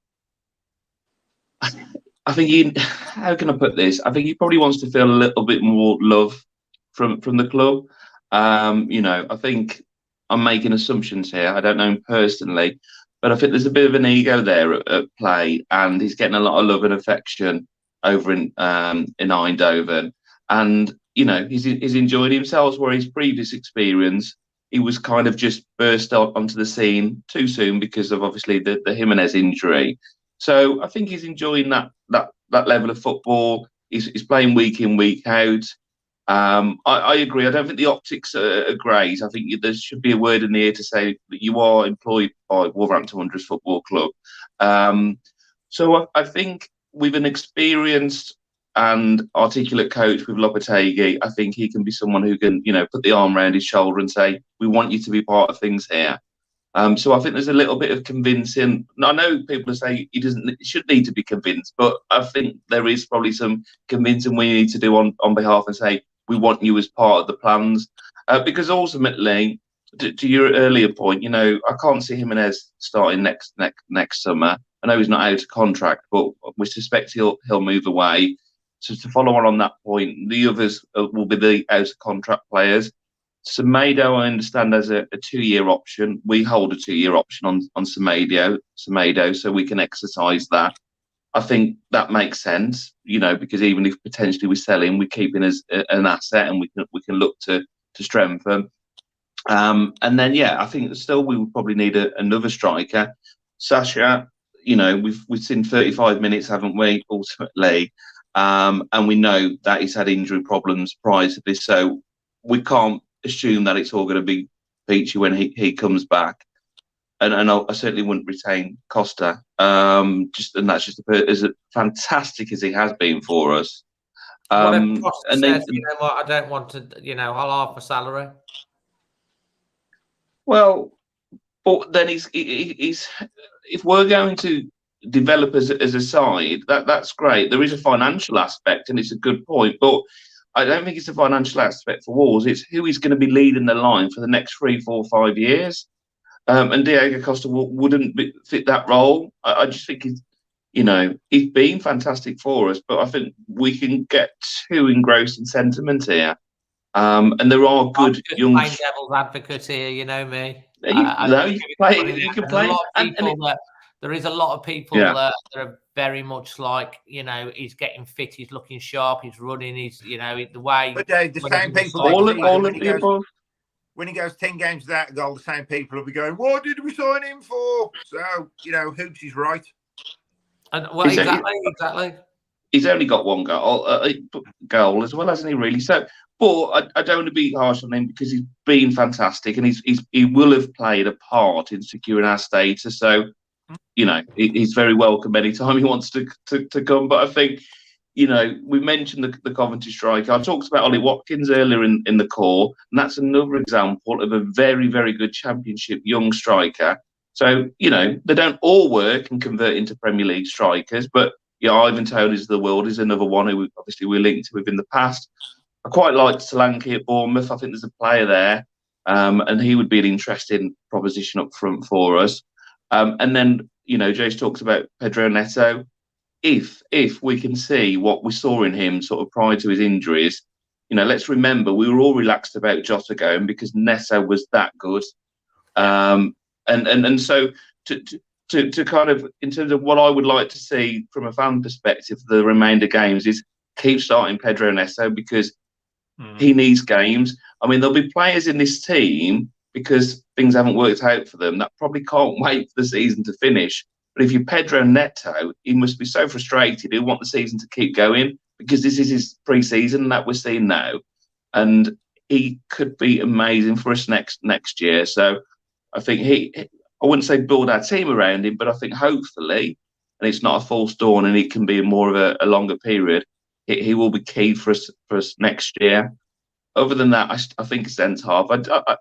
how can I put this? I think he probably wants to feel a little bit more love from the club. I think I'm making assumptions here. I don't know him personally, but I think there's a bit of an ego there at play, and he's getting a lot of love and affection over in Eindhoven, and he's enjoyed himself. Where his previous experience, he was kind of just burst onto the scene too soon because of obviously the Jimenez injury. So I think he's enjoying that level of football. He's playing week in, week out. I agree. I don't think the optics are great. I think there should be a word in the air to say that you are employed by Wolverhampton Wanders Football Club. So I think, with an experienced and articulate coach with Lopetegui, I think he can be someone who can, put the arm around his shoulder and say, "We want you to be part of things here." So I think there's a little bit of convincing. I know people say he should need to be convinced, but I think there is probably some convincing we need to do on behalf and say, "We want you as part of the plans," because ultimately, to your earlier point, I can't see Jimenez starting next summer. I know he's not out of contract, but we suspect he'll move away. So to follow on that point, the others will be the out of contract players. Semedo, I understand, has a 2-year option. We hold a 2-year option on Semedo, so we can exercise that. I think that makes sense, because even if potentially we sell him, we keep him as an asset, and we can look to strengthen. And then I think still we would probably need another striker. Sasha. We've seen 35 minutes, haven't we, ultimately? And we know that he's had injury problems prior to this, so we can't assume that it's all going to be peachy when he comes back. And I certainly wouldn't retain Costa. And that's just as fantastic as he has been for us. And then, I don't want to, I'll half a salary. Well, but then he's if we're going to develop as a side, that's great. There is a financial aspect, and it's a good point, but I don't think it's a financial aspect for Wolves. It's who is going to be leading the line for the next 3, 4, 5 years. And Diego Costa wouldn't fit that role. I just think he's been fantastic for us, but I think we can get too engrossed in sentiment here. And there are good young devil's advocates here, you know me. You can play. There is a lot of people that are very much like, he's getting fit, he's looking sharp, he's running, he's, the way. But Dave, the same people. All of the above. When he goes 10 games without a goal, the same people will be going, "What did we sign him for?" So, Hoops is right. And exactly. He's only got one goal as well, hasn't he? Really. So, but I don't want to be harsh on him because he's been fantastic, and he will have played a part in securing our status. So, he's very welcome anytime he wants to come. But I think, we mentioned the Coventry striker. I talked about Ollie Watkins earlier in the core, and that's another example of a very, very good Championship young striker. So, they don't all work and convert into Premier League strikers, but, Ivan Toney's of the world is another one who obviously we're linked with in the past. I quite liked Solanke at Bournemouth. I think there's a player there, and he would be an interesting proposition up front for us. And then, Jace talks about Pedro Neto. If we can see what we saw in him sort of prior to his injuries, let's remember we were all relaxed about Jota going because Neto was that good. And so to kind of, in terms of what I would like to see from a fan perspective, the remainder games is keep starting Pedro Neto because he needs games. I mean, there'll be players in this team because things haven't worked out for them that probably can't wait for the season to finish. But if you're Pedro Neto, he must be so frustrated. He'll want the season to keep going because this is his pre-season that we're seeing now. And he could be amazing for us next year. So I think I wouldn't say build our team around him, but I think hopefully, and it's not a false dawn and it can be more of a longer period, he will be key for us next year. Other than that, I think centre-half. I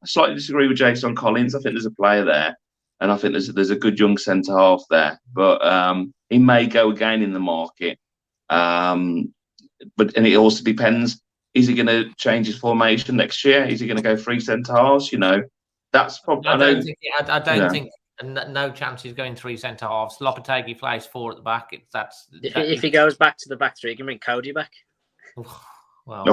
slightly disagree with Jason Collins. I think there's a player there, and I think there's a good young centre-half there. But he may go again in the market. And it also depends, is he going to change his formation next year? Is he going to go 3 centre-halves? That's probably... I don't think no chance he's going 3 centre-halves. Lopetegui plays 4 at the back. If he goes back to the back 3, he can bring Cody back. Well,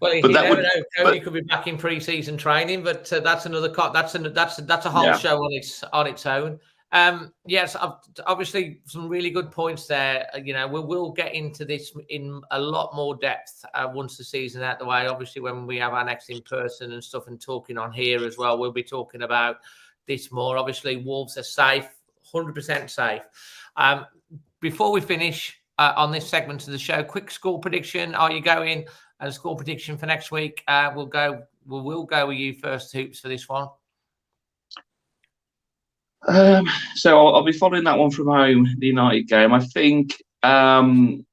you never know. Cody could be back in pre-season training, but that's another that's a whole show on its own. Yes, obviously some really good points there. We'll get into this in a lot more depth once the season's out the way. Obviously, when we have our next in person and stuff and talking on here as well, we'll be talking about this more. Obviously, Wolves are safe, 100% safe. Before we finish on this segment of the show, quick score prediction. Are you going? A score prediction for next week. We'll go with you first, Hoops, for this one. So I'll be following that one from home, the United game. I think it's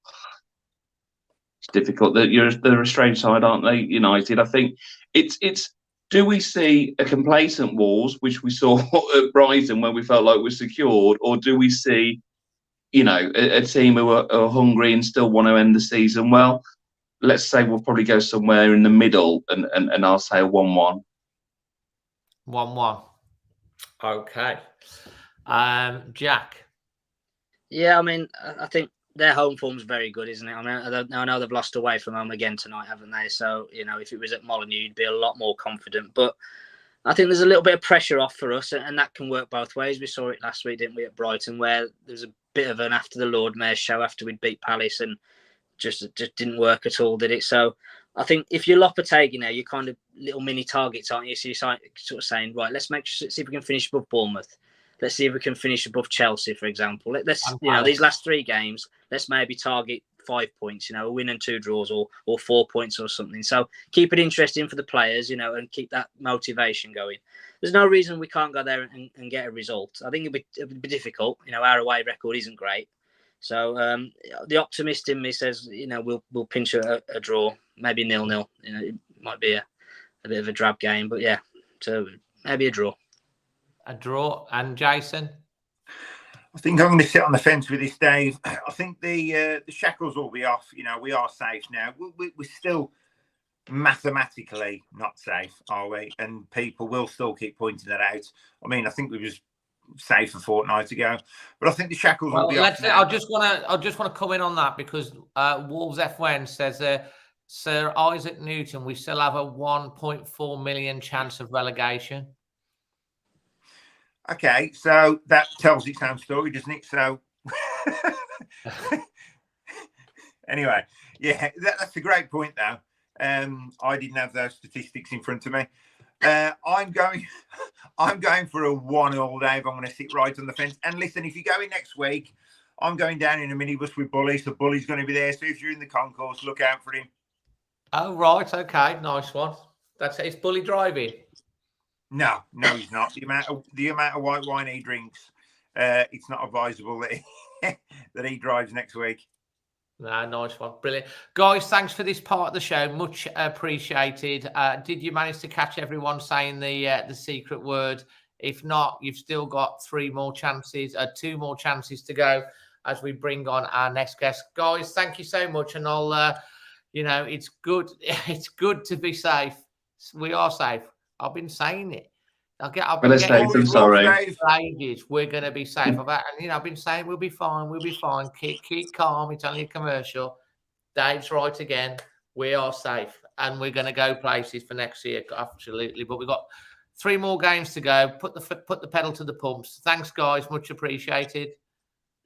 difficult. They're a strange side, aren't they? United. I think it's. Do we see a complacent Wolves, which we saw at Brighton when we felt like we're secured, or do we see, a team who are hungry and still want to end the season? Well, let's say we'll probably go somewhere in the middle, and I'll say a 1-1. 1-1. Okay. Jack. Yeah, I mean, I think their home form's very good, isn't it? I mean, I know they've lost away from home again tonight, haven't they? So, if it was at Molineux, you'd be a lot more confident. But I think there's a little bit of pressure off for us, and that can work both ways. We saw it last week, didn't we, at Brighton, where there's a bit of an after the Lord Mayor show after we'd beat Palace, and just didn't work at all, did it? So I think if you're Lopetegui now, you're kind of little mini targets, aren't you? So you're sort of saying, right, let's see if we can finish above Bournemouth. Let's see if we can finish above Chelsea, for example. Let's these last 3 games, let's maybe target 5 points, a win and 2 draws or 4 points or something. So keep it interesting for the players, and keep that motivation going. There's no reason we can't go there and get a result. I think it'll be difficult. Our away record isn't great. So the optimist in me says, we'll pinch a draw, maybe 0-0. It might be a bit of a drab game, but yeah, so maybe a draw. A draw. And Jason? I think I'm going to sit on the fence with this, Dave. I think the shackles will be off. We are safe now. We're still mathematically not safe, are we? And people will still keep pointing that out. I mean, I think we was safe a fortnight ago, but I think the shackles will be off now. I just want to come in on that because Wolves F1 says Sir Isaac Newton, we still have a 1.4 million chance of relegation. Okay, so that tells its own story, doesn't it? So anyway, yeah, that's a great point, though. I didn't have those statistics in front of me. I'm going for a 1-1, Dave. I'm going to sit right on the fence. And listen, if you go in next week, I'm going down in a minibus with Bully, so Bully's going to be there. So if you're in the concourse, look out for him. Oh, right. Okay. Nice one. It's Bully driving. No, he's not. The amount of white wine he drinks, it's not advisable that he drives next week. No, nice one. Brilliant. Guys, thanks for this part of the show. Much appreciated. Did you manage to catch everyone saying the secret word If not, you've still got two more chances to go as we bring on our next guest. Guys, thank you so much. And I'll, it's good. It's good to be safe. We are safe. I've been saying it. I'm sorry. We're going to be safe. I've been saying we'll be fine. We'll be fine. Keep calm. It's only a commercial. Dave's right again. We are safe, and we're going to go places for next year. Absolutely. But we've got 3 more games to go. Put the pedal to the pumps. Thanks, guys. Much appreciated.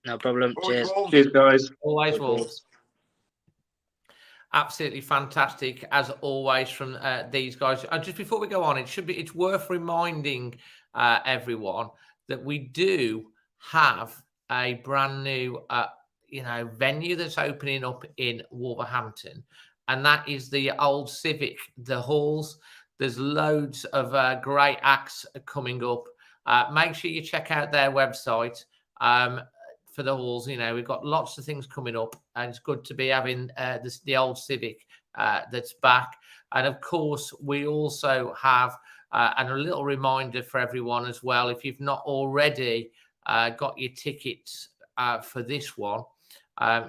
No problem. Cheers. Cheers, guys. Always Wolves. Absolutely fantastic as always from these guys. Just before we go on, it's worth reminding everyone that we do have a brand new venue that's opening up in Wolverhampton, and that is the old Civic, the Halls. There's loads of great acts coming up. Make sure you check out their website. For the Halls, we've got lots of things coming up, and it's good to be having the old Civic that's back. And of course, we also have and a little reminder for everyone as well. If you've not already got your tickets for this one,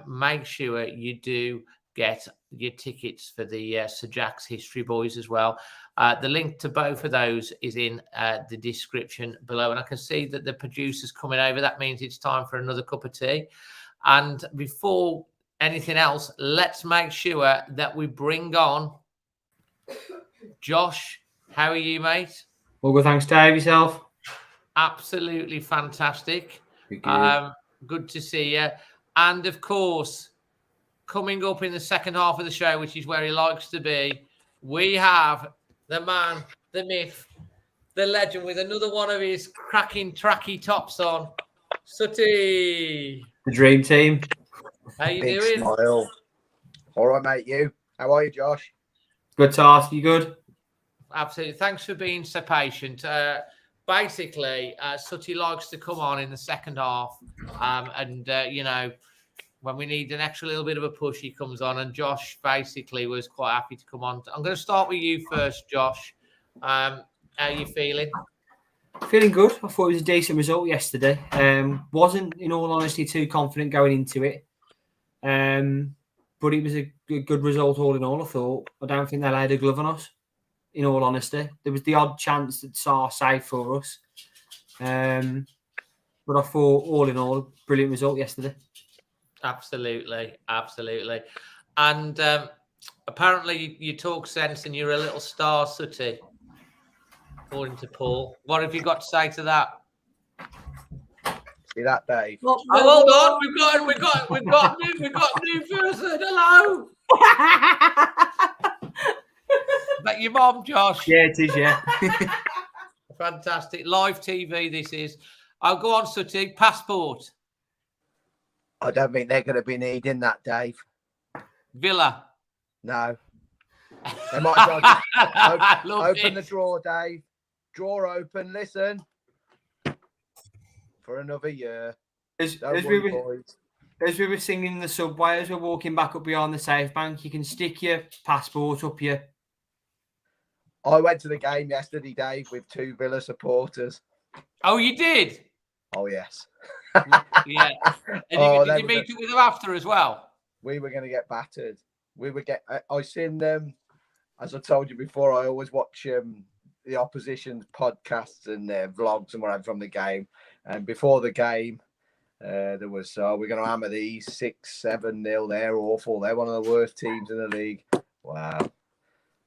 make sure you do get your tickets for the Sir Jack's History Boys as well. The link to both of those is in the description below. And I can see that the producer's coming over. That means it's time for another cup of tea. And before anything else, let's make sure that we bring on Josh. How are you, mate? Well, good, thanks, Dave. Yourself? Absolutely fantastic. Good to see you. And of course, coming up in the second half of the show, which is where he likes to be, we have the man, the myth, the legend, with another one of his cracking tracky tops on, Sooty. The dream team. How you Big doing? Smile. All right, mate. You? How are you, Josh? Good task. You good? Absolutely. Thanks for being so patient. Basically, Sooty likes to come on in the second half, when we need an extra little bit of a push, he comes on. And Josh basically was quite happy to come on. I'm going to start with you first, Josh. How are you feeling? Feeling good. I thought it was a decent result yesterday. Wasn't, in all honesty, too confident going into it. But it was a good result all in all, I thought. I don't think they laid a glove on us, in all honesty. There was the odd chance that Saar saved for us. But I thought, all in all, brilliant result yesterday. Absolutely. And apparently you talk sense and you're a little star, Sooty, according to Paul. What have you got to say to that? See that, Dave? Oh, hold on. We've got new person. Hello. Is that your mom, Josh? Yeah, it is, yeah. Fantastic. Live TV, this is. I'll go on, Sooty. Passport. I don't think they're going to be needing that, Dave. Villa. No. They might open the drawer, Dave. Drawer open. Listen. For another year. As we were singing in the subway, as we're walking back up behind the safe bank, you can stick your passport up your... I went to the game yesterday, Dave, with 2 Villa supporters. Oh, you did? Oh, yes. Yeah. And did you meet up with them after as well? We were going to get battered. I seen them, as I told you before, I always watch the opposition's podcasts and their vlogs and whatever from the game. And before the game, there was, we're going to hammer these 6-7-0. They're awful. They're one of the worst teams in the league. Wow.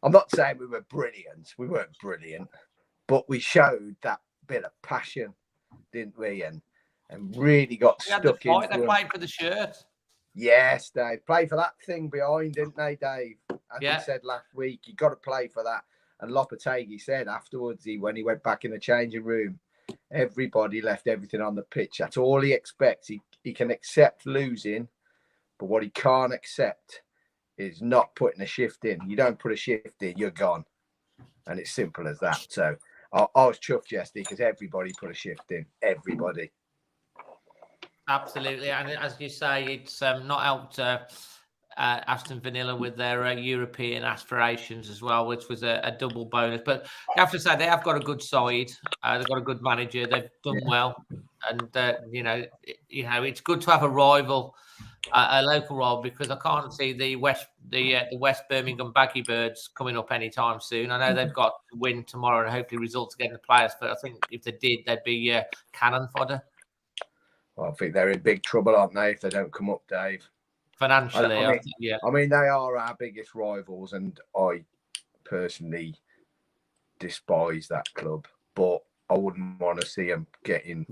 I'm not saying we were brilliant. We weren't brilliant. But we showed that bit of passion, didn't we? And really got stuck in. They played for the shirt. Yes, Dave. Play for that thing behind, didn't they, Dave? As he said last week, you got to play for that. And Lopetegui said afterwards, when he went back in the changing room, everybody left everything on the pitch. That's all he expects. He can accept losing, but what he can't accept is not putting a shift in. You don't put a shift in, you're gone. And it's simple as that. So I was chuffed yesterday because everybody put a shift in. Everybody. Absolutely. And as you say, it's not helped Aston Villa with their European aspirations as well, which was a double bonus. But you have to say they have got a good side. They've got a good manager. They've done well, and it's good to have a rival, a local rival, because I can't see the West Birmingham Baggy Birds coming up anytime soon. I know they've got to win tomorrow and hopefully results against the players, but I think if they did, they'd be cannon fodder. Well, I think they're in big trouble, aren't they, if they don't come up, Dave? Financially, I mean, they are our biggest rivals, and I personally despise that club, but I wouldn't want to see them getting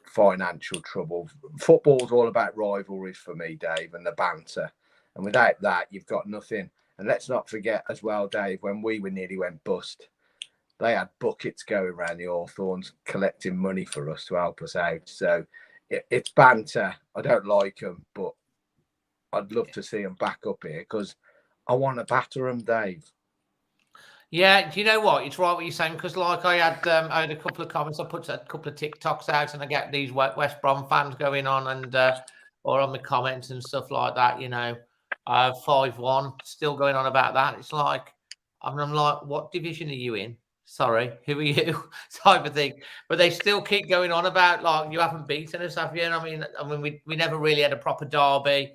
financial trouble. Football's all about rivalries for me, Dave, and the banter. And without that, you've got nothing. And let's not forget as well, Dave, when we nearly went bust, they had buckets going around the Hawthorns collecting money for us to help us out. So it's banter. I don't like them, but I'd love to see them back up here because I want to batter them, Dave. Yeah, do you know what? It's right what you're saying, because like I had a couple of comments. I put a couple of TikToks out, and I get these West Brom fans going on and or on the comments and stuff like that. 5-1 still going on about that. It's like I'm like, what division are you in? Sorry, who are you? Type of thing. But they still keep going on about like you haven't beaten us, have you? And I mean, we never really had a proper derby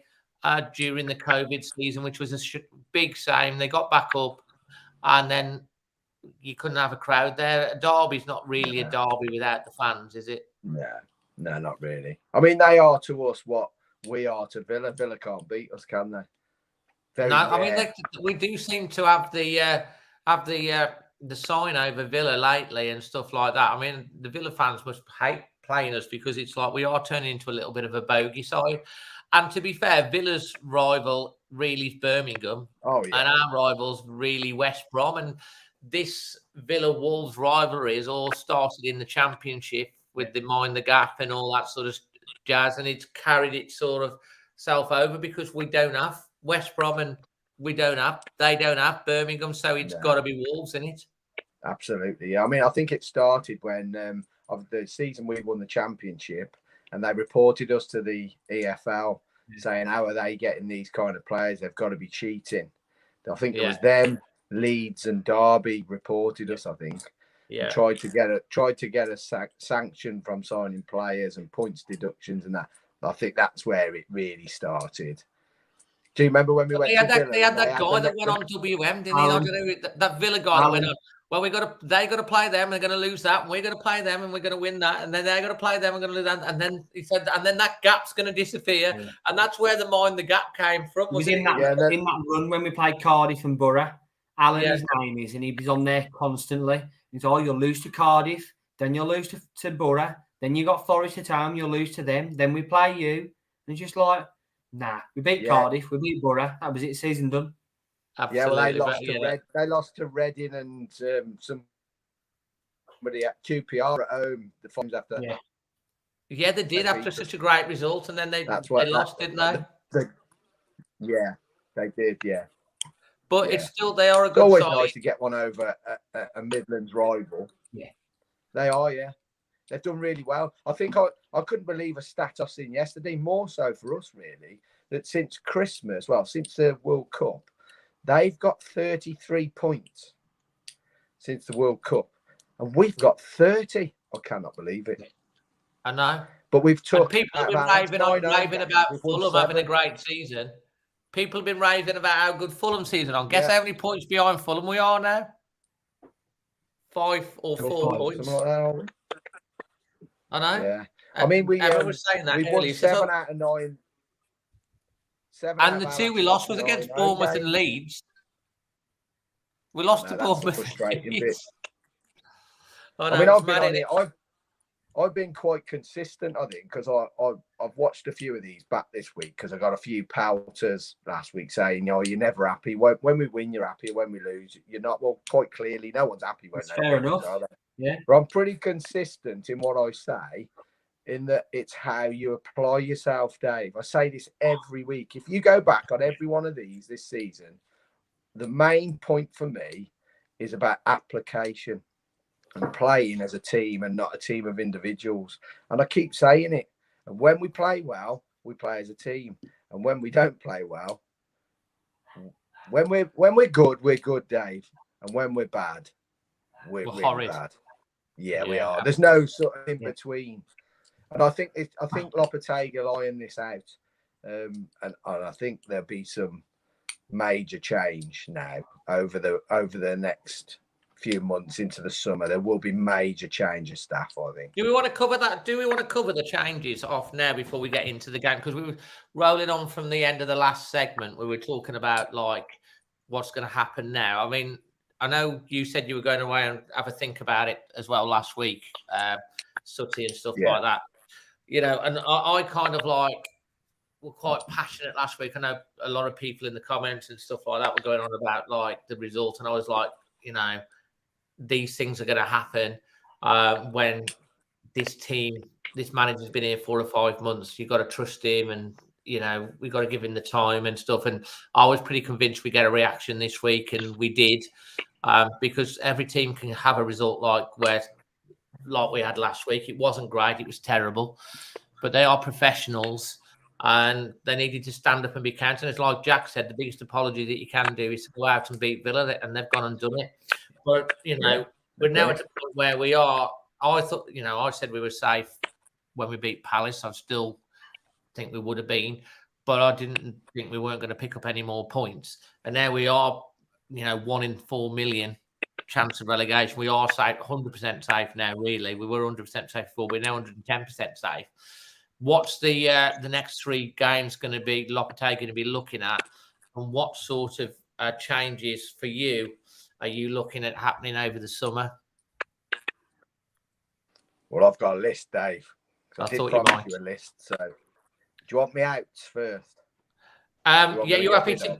during the COVID season, which was a big shame. They got back up, and then you couldn't have a crowd there. A derby's not really a derby without the fans, is it? No, not really. I mean, they are to us what we are to Villa. Villa can't beat us, can they? I mean, we do seem to have the sign over Villa lately and stuff like that. I mean, the Villa fans must hate playing us because it's like we are turning into a little bit of a bogey side. And to be fair, Villa's rival really is Birmingham, and our rivals really West Brom. And this Villa Wolves rivalry has all started in the Championship with the Mind the Gap and all that sort of jazz, and it's carried it sort of self over because we don't have West Brom and they don't have Birmingham, so it's got to be Wolves, isn't it? Absolutely. I mean, I think it started when of the season we won the Championship, and they reported us to the EFL saying, how are they getting these kind of players? They've got to be cheating. I think it was them, Leeds and Derby reported us, I think. Yeah. Tried to get a sanction from signing players and points deductions and that. I think that's where it really started. Do you remember when we went to Villa? They had that guy that went on WM, didn't he? That Villa guy that went on. Well, they got to play them. They're going to lose that, and we're going to play them, and we're going to win that, and then they're going to play them, and going to lose that, and then he said, and then that gap's going to disappear, and that's where the Mind the Gap came from. Was in that run when we played Cardiff and Borough. Alan, his name is, and he was on there constantly. He's you'll lose to Cardiff, then you'll lose to Borough, then you got Forest at home, you'll lose to them, then we play you, and it's just like, nah, we beat Cardiff, we beat Borough, that was it, season done. Absolutely. Yeah, well, they lost to Reading and somebody at QPR at home the times after. Yeah, they did after such a great result, and then they lost, didn't they? Yeah, they did. Yeah, but it's still they are a good. It's always side. Nice to get one over a Midlands rival. Yeah, they are. Yeah, they've done really well. I think I couldn't believe a stat I've seen yesterday. More so for us, really, that since Christmas, since the World Cup. They've got 33 points since the World Cup, and we've got 30. I cannot believe it. I know. But we've took... People have been raving about Fulham having a great season. People have been raving about how good Fulham season on. Guess how many points behind Fulham we are now? 5 or 4 points. Something like that, are we? I know. Yeah. I mean, everyone was saying that. We've won 7 out of 9. And the 2 we lost was against Bournemouth and Leeds. We lost to Bournemouth. I mean, I've been quite consistent, I think, because I've watched a few of these back this week because I got a few pouters last week saying, you're never happy. When we win, you're happy. When we lose, you're not. Well, quite clearly, no one's happy when they lose. Fair enough. Yeah. But I'm pretty consistent in what I say. In that it's how you apply yourself, Dave. I say this every week. If you go back on every one of these this season, the main point for me is about application and playing as a team and not a team of individuals. And I keep saying it. And when we play well, we play as a team. And when we don't play well, when we're good, Dave, and when we're bad, we're really horrid. bad. Yeah, we Yeah, are. There's no sort of in between, and I think Lopetegui will iron this out, and I think there'll be some major change now over the next few months into the summer. There will be major change of staff, I think. Do we want to cover that? Do we want to cover the changes off now before we get into the game? Because we were rolling on from the end of the last segment. We were talking about like what's going to happen now. I mean, I know you said you were going away and have a think about it as well last week, Sutty and stuff like that. You know, and I kind of like were quite passionate last week. I know a lot of people in the comments and stuff like that were going on about like the result, and I was like, you know, these things are going to happen when this manager's been here 4 or 5 months. You've got to trust him, and you know we've got to give him the time and stuff. And I was pretty convinced we get a reaction this week, and we did, because every team can have a result like we had last week. It wasn't great; it was terrible, but they are professionals, and they needed to stand up and be counted. It's like Jack said, the biggest apology that you can do is to go out and beat Villa, and they've gone and done it. But, you know, we're now at a point where we are. I thought, you know, I said we were safe when we beat Palace. I still think we would have been, but I didn't think we weren't going to pick up any more points. And now we are, you know, 1 in 4 million chance of relegation. We are safe, 100% safe now, really. We were 100% safe before. We're now 110% safe. What's the next 3 games going to be, Lopetegui going to be looking at? And what sort of changes for you are you looking at happening over the summer? Well, I've got a list, Dave. I thought you might. You a list. So, do you want me out first? Yeah, you're happy to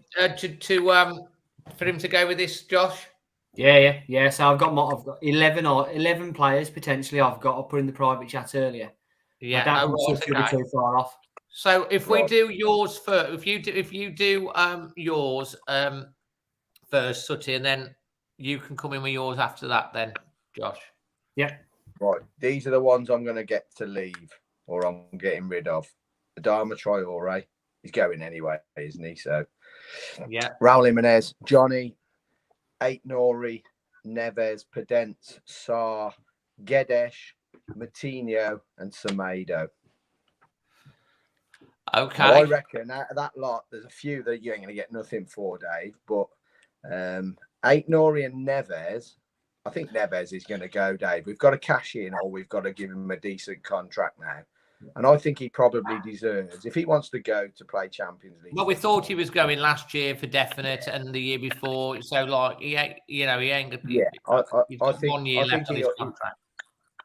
for him to go with this, Josh? Yeah. So I've got 11 players potentially. I've got. I put in the private chat earlier. Yeah, I don't think okay. too far off. So if we do yours first, if you do yours first, Sutty, and then you can come in with yours after that, then Josh. Yeah. Right. These are the ones I'm going to get to leave, or I'm getting rid of. Adama Traore, he's going anyway, isn't he? So yeah. Raul Jimenez, Johnny, Aït-Nouri, Neves, Podence, Sarr, Guedes, Moutinho, and Semedo. Okay. Now, I reckon out of that lot, there's a few that you ain't going to get nothing for, Dave. But Aït-Nouri and Neves, I think Neves is going to go, Dave. We've got to cash in, or we've got to give him a decent contract now. And I think he probably deserves, if he wants to go to play Champions League. Well, we thought he was going last year for definite, and the year before. So, like, he ain't going to. Yeah, I think 1 year left on his contract.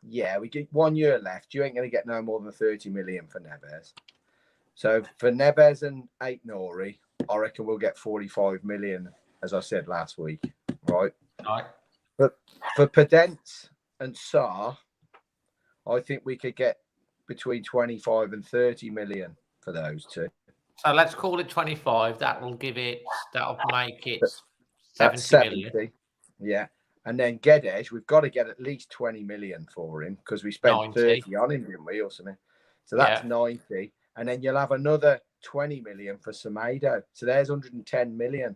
Yeah, we get 1 year left. You ain't going to get no more than 30 million for Neves. So for Neves and Aït-Nouri, I reckon we'll get 45 million, as I said last week, right? Right. But for Podence and Sarr, I think we could get between 25 and 30 million for those two. So let's call it 25. That'll make it 70 million. Yeah. And then Guedes, we've got to get at least 20 million for him because we spent 90. 30 on him, didn't we, or something? So that's 90. And then you'll have another 20 million for Semedo. So there's 110 million.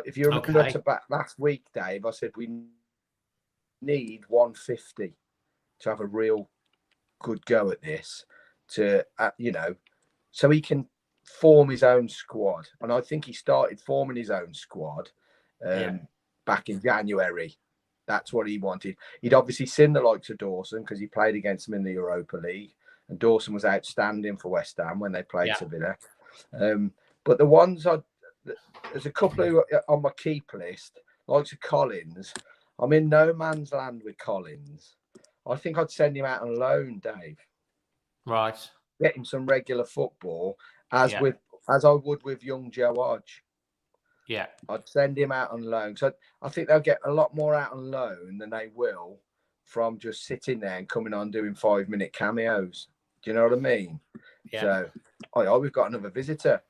If you look back last week, Dave, I said we need 150 to have a real good go at this, to so he can form his own squad. And I think he started forming his own squad back in January. That's what he wanted. He'd obviously seen the likes of Dawson because he played against him in the Europa League, and Dawson was outstanding for West Ham when they played Sevilla. But the ones there's a couple who are on my keep list, likes of Collins. I'm in no man's land with Collins. I think I'd send him out on loan, Dave. Right. Get him some regular football, as I would with young Joe Hodge. Yeah. I'd send him out on loan. So I think they'll get a lot more out on loan than they will from just sitting there and coming on doing 5-minute cameos. Do you know what I mean? Yeah. So, we've got another visitor.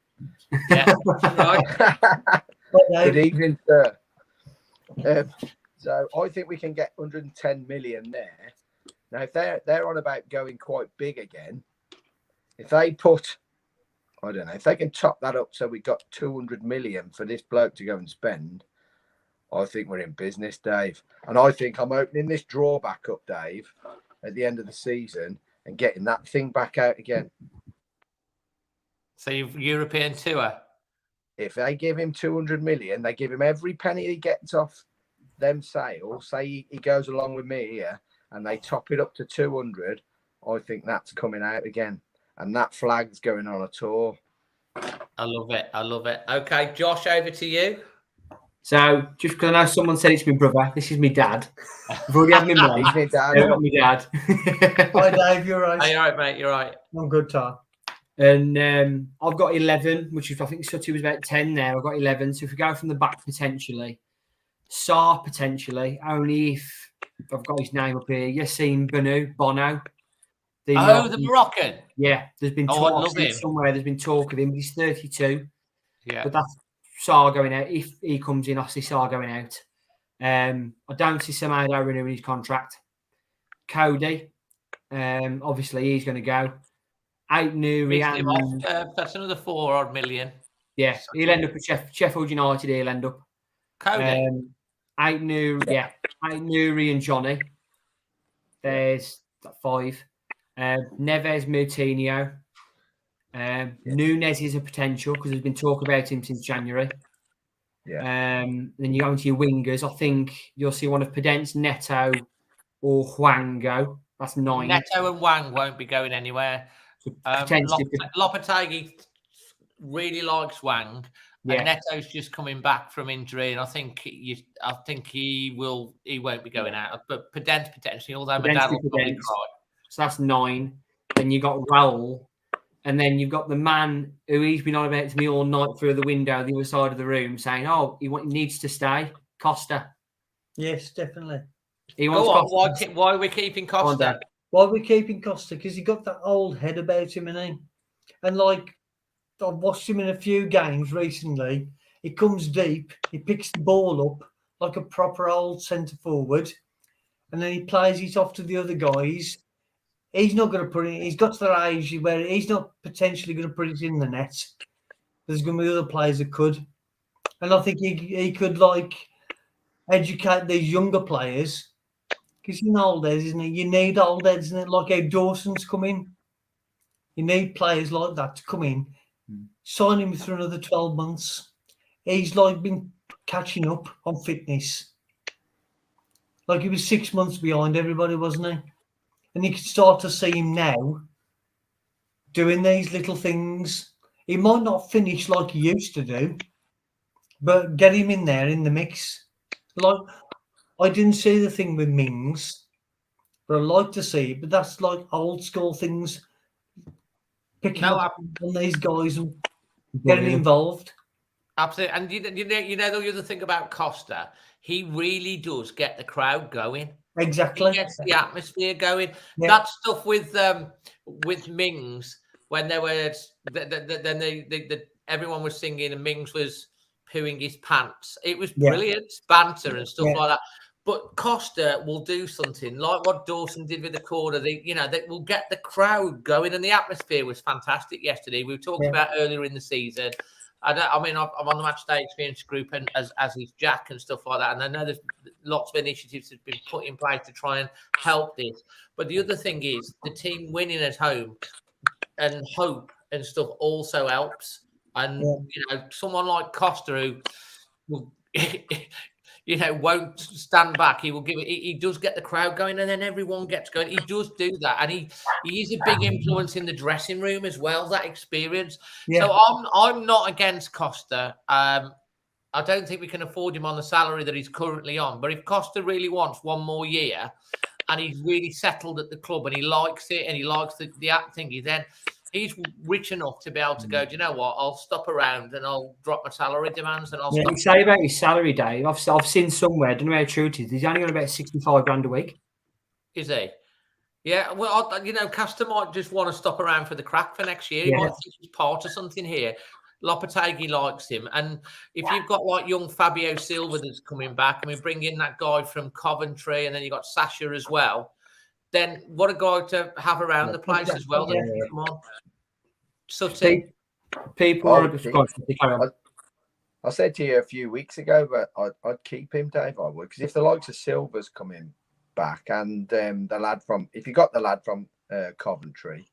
Yeah. Right. Good evening, sir. So I think we can get 110 million there. Now, if they're on about going quite big again, if they put I don't know if they can top that up. So we got 200 million for this bloke to go and spend. I think we're in business, Dave. And I think I'm opening this draw back up, Dave, at the end of the season and getting that thing back out again. So you've European tour. If they give him 200 million, they give him every penny he gets off them sales. Say he goes along with me here and they top it up to 200. I think that's coming out again. And that flag's going on a tour. I love it. I love it. Okay, Josh, over to you. So, just because I know someone said it's my brother, this is my dad. I've already had my mate. He's my dad. I've got my dad. Hi, Dave. You're right. Hey, you're right, mate. You're right. I'm good, Tom. And I've got 11, which is, I think Sutty was about 10 there. I've got 11. So if we go from the back, potentially. Saar, potentially. Only if I've got his name up here. Yassine Bono. The Moroccan. Yeah, there's been talk somewhere. There's been talk of him. He's 32. Yeah. But that's Saar going out. If he comes in, I see Saar going out. I don't see Semedo renewing his contract. Cody, obviously he's going to go. Out Newry and that's another 4 odd million. Yeah, he'll end up at Sheffield United. He'll end up. Cody. Out Newry and Johnny. There's 5. Neves, Moutinho. Nunes is a potential because there's been talk about him since January. Yeah. Then you go into your wingers. I think you'll see one of Pedence, Neto, or Hwango. That's 9. Neto and Wang won't be going anywhere. Lopetegui really likes Wang. And Neto's just coming back from injury, and I think he won't be going out. But Pedence potentially, although my dad will probably cry. So that's 9. Then you got Raul, and then you've got the man who he's been on about to me all night through the window, the other side of the room, saying, "Oh, he needs to stay." Costa. Yes, definitely. He wants Costa. Why are we keeping Costa? Why are we keeping Costa? Because he got that old head about him, and like I've watched him in a few games recently. He comes deep, he picks the ball up like a proper old centre forward, and then he plays it off to the other guys. He's not going to put it. He's got to that age where he's not potentially going to put it in the net. There's going to be other players that could, and I think he could like educate these younger players. Because he's old heads, isn't it? You need old heads, isn't it? Like how Dawson's come in. You need players like that to come in. Sign him for another 12 months. He's like been catching up on fitness. Like he was 6 months behind everybody, wasn't he? And you can start to see him now doing these little things. He might not finish like he used to do, but get him in there in the mix. Like I didn't see the thing with Mings, but I like to see it. But that's like old school things. Picking up on these guys and getting involved. Absolutely. And you know the other thing about Costa, he really does get the crowd going. Exactly. He gets the atmosphere going. Yeah. That stuff with Mings, when there was everyone was singing and Mings was pooing his pants. It was brilliant banter and stuff like that. But Costa will do something like what Dawson did with the corner. They will get the crowd going, and the atmosphere was fantastic yesterday. We were talking about earlier in the season. I'm on the match day experience group, and as is Jack and stuff like that. And I know there's lots of initiatives that have been put in place to try and help this. But the other thing is the team winning at home and hope and stuff also helps. And someone like Costa who will. Won't stand back. He will give it. He does get the crowd going, and then everyone gets going. He does do that, and he is a big influence in the dressing room as well. That experience. Yeah. So I'm not against Costa. I don't think we can afford him on the salary that he's currently on. But if Costa really wants one more year, and he's really settled at the club, and he likes it, and he likes the acting, then he's rich enough to be able to go, do you know what? I'll stop around and I'll drop my salary demands and I'll stop. You say about his salary, Dave. I've seen somewhere, I don't know how true it is. He's only on about 65 grand a week. Is he? Yeah. Well, Costa might just want to stop around for the crack for next year. He might think he's part of something here. Lopetegui likes him. And if you've got like young Fabio Silva that's coming back, and we bring in that guy from Coventry, and then you got Sasha as well, then what a guy to have around the place as well. Come on. People are a bit I said to you a few weeks ago, but I'd keep him, Dave. I would, because if the likes of Silver's coming back and the lad from, if you got the lad from Coventry,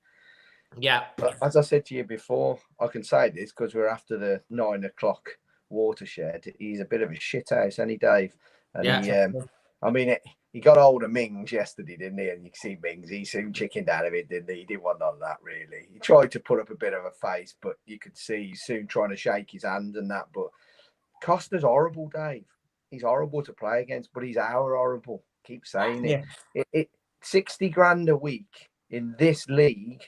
yeah. But as I said to you before, I can say this because we're after the 9 o'clock watershed. He's a bit of a shithouse, any Dave. And he got hold of Mings yesterday, didn't he? And you can see Mings, he soon chickened out of it, didn't he? He didn't want none of that, really. He tried to put up a bit of a face, but you could see he's soon trying to shake his hand and that. But Costa's horrible, Dave. He's horrible to play against, but he's our horrible. Keep saying it. Yeah. It 60 grand a week in this league.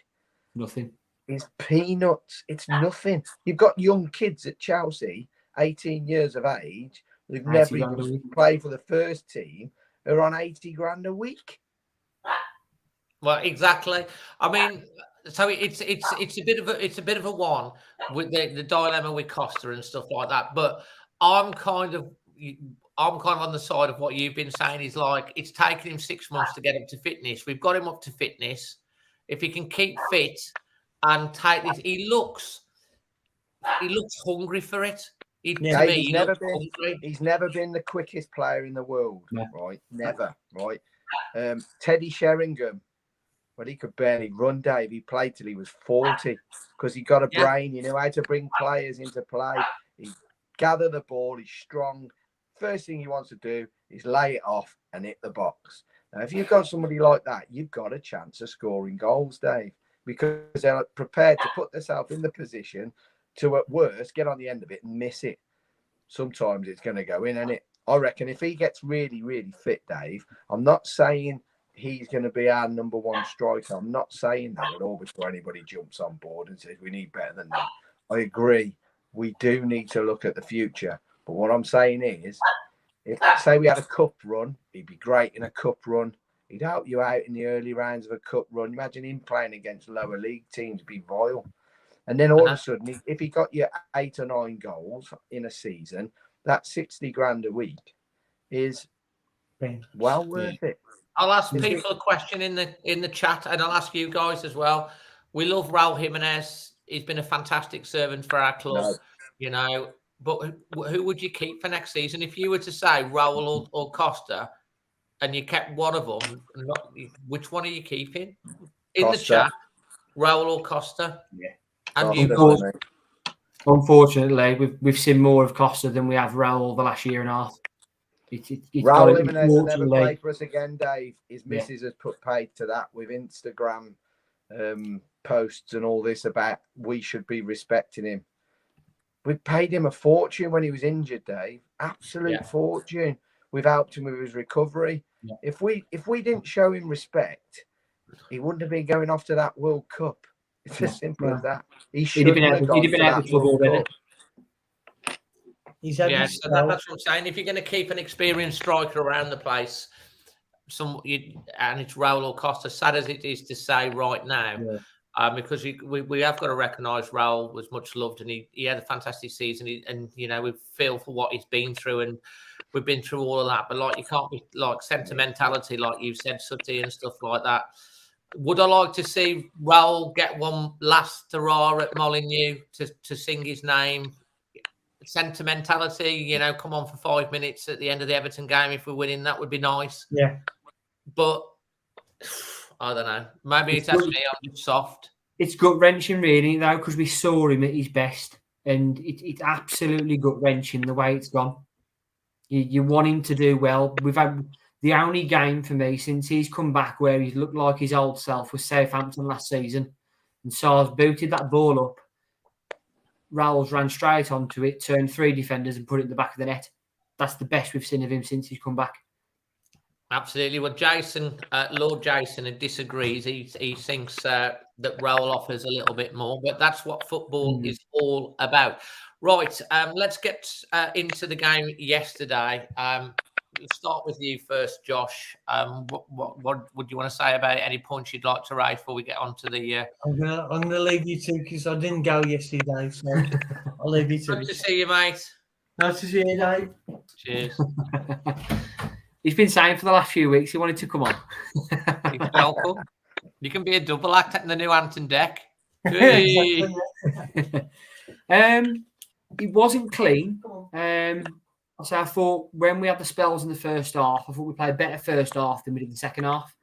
Nothing. It's peanuts. It's nothing. You've got young kids at Chelsea, 18 years of age, who've never even played for the first team, who are on 80 grand a week. Well, exactly. I mean, so it's a bit of a one with the dilemma with Costa and stuff like that. But I'm kind of on the side of what you've been saying. Is like it's taken him 6 months to get up to fitness. We've got him up to fitness. If he can keep fit and take this, he looks hungry for it. He's never been the quickest player in the world, right? Never, right? Teddy Sheringham, well, he could barely run, Dave. He played till he was 40 because he got a brain. He knew how to bring players into play. He gathered the ball. He's strong. First thing he wants to do is lay it off and hit the box. Now, if you've got somebody like that, you've got a chance of scoring goals, Dave, because they're prepared to put themselves in the position to, at worst, get on the end of it and miss it. Sometimes it's going to go in, and I reckon if he gets really, really fit, Dave, I'm not saying he's going to be our number one striker. I'm not saying that at all before anybody jumps on board and says we need better than that. I agree. We do need to look at the future. But what I'm saying is, if, say, we had a cup run, he'd be great in a cup run. He'd help you out in the early rounds of a cup run. Imagine him playing against lower league teams, be vile. And then all of a sudden, if he got you 8 or 9 goals in a season, that 60 grand a week is well worth it. I'll ask people a question in the chat, and I'll ask you guys as well. We love Raul Jimenez. He's been a fantastic servant for our club, you know. But who would you keep for next season? If you were to say Raul or Costa, and you kept one of them, which one are you keeping? In Costa. The chat, Raul or Costa? Yeah. And you unfortunately, we've seen more of Costa than we have Raul the last year and a half. Raul Jimenez will never play for us again, Dave. His missus has put paid to that with Instagram posts and all this about we should be respecting him. We paid him a fortune when he was injured, Dave. Absolute fortune. We've helped him with his recovery. Yeah. If we didn't show him respect, he wouldn't have been going off to that World Cup. It's as simple as that. He'd have been out of the club already. So that's what I'm saying. If you're going to keep an experienced striker around the place, and it's Raul or Costa, sad as it is to say right now, because we have got to recognise Raul was much loved and he had a fantastic season. And you know, we feel for what he's been through, and we've been through all of that. But like, you can't be like sentimentality, like you said, Sutty, and stuff like that. Would I like to see Raul get one last hurrah at Molineux to sing his name? Sentimentality, you know, come on for 5 minutes at the end of the Everton game if we're winning, that would be nice. Yeah. But I don't know. Maybe it's actually I'm just soft. It's gut-wrenching, really, though, because we saw him at his best, and it's absolutely gut-wrenching the way it's gone. You want him to do well. We've had the only game for me since he's come back where he's looked like his old self was Southampton last season, and Sar's booted that ball up. Raul's ran straight onto it, turned 3 defenders and put it in the back of the net. That's the best we've seen of him since he's come back. Absolutely. Well, Lord Jason disagrees. He thinks that Raul offers a little bit more, but that's what football is all about. Right, let's get into the game yesterday. We'll start with you first, Josh. What would you want to say about it? Any points you'd like to raise before we get on to the... I'm gonna leave you two because I didn't go yesterday, so I'll leave you two. Good to see you, mate. Nice to see you, Dave. Cheers. He's been saying for the last few weeks he wanted to come on. He's welcome. You can be a double act in the new Anton deck. Hey. It wasn't clean. So I thought when we had the spells in the first half, I thought we played better first half than we did the second half.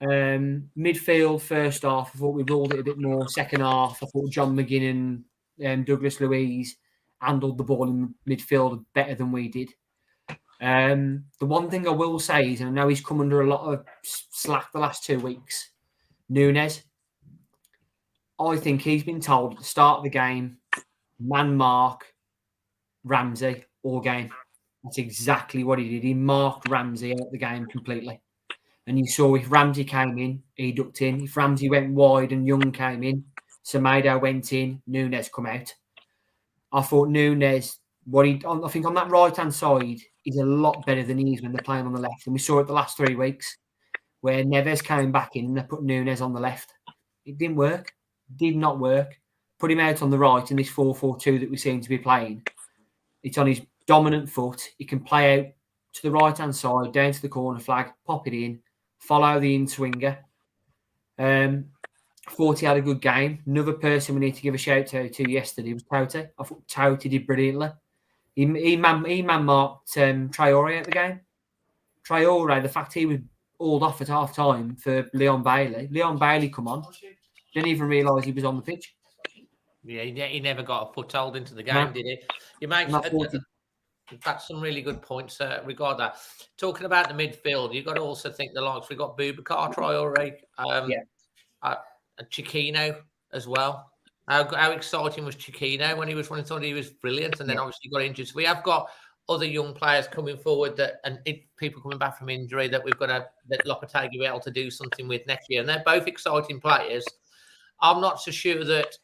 Midfield first half, I thought we rolled it a bit more. Second half, I thought John McGinn and Douglas Luiz handled the ball in midfield better than we did. The one thing I will say is, and I know he's come under a lot of slack the last 2 weeks, Núñez. I think he's been told at the start of the game, man mark Ramsey all game. That's exactly what he did. He marked Ramsey out the game completely. And you saw if Ramsey came in, he ducked in. If Ramsey went wide and Young came in, Semedo went in, Núñez come out. I thought Núñez, I think on that right-hand side, is a lot better than he is when they're playing on the left. And we saw it the last 3 weeks where Neves came back in and they put Núñez on the left. It didn't work. Did not work. Put him out on the right in this 4-4-2 that we seem to be playing. It's on his dominant foot. He can play out to the right-hand side, down to the corner flag, pop it in, follow the in-swinger. Thought he had a good game. Another person we need to give a shout-out to yesterday was Toti. I thought Toti did brilliantly. He man-marked Traore at the game. Traore, the fact he was hauled off at half-time for Leon Bailey. Leon Bailey come on. Didn't even realise he was on the pitch. Yeah, he never got a foothold into the game, did he? You make that's some really good points regarding that. Talking about the midfield, you've got to also think the likes. We've got Boubacar Traore, Chiquinho as well. How exciting was Chiquinho when he was running? Thought he was brilliant, and then obviously got injured. So we have got other young players coming forward people coming back from injury that we've got that Lopetegui will be able to do something with next year, and they're both exciting players. I'm not so sure that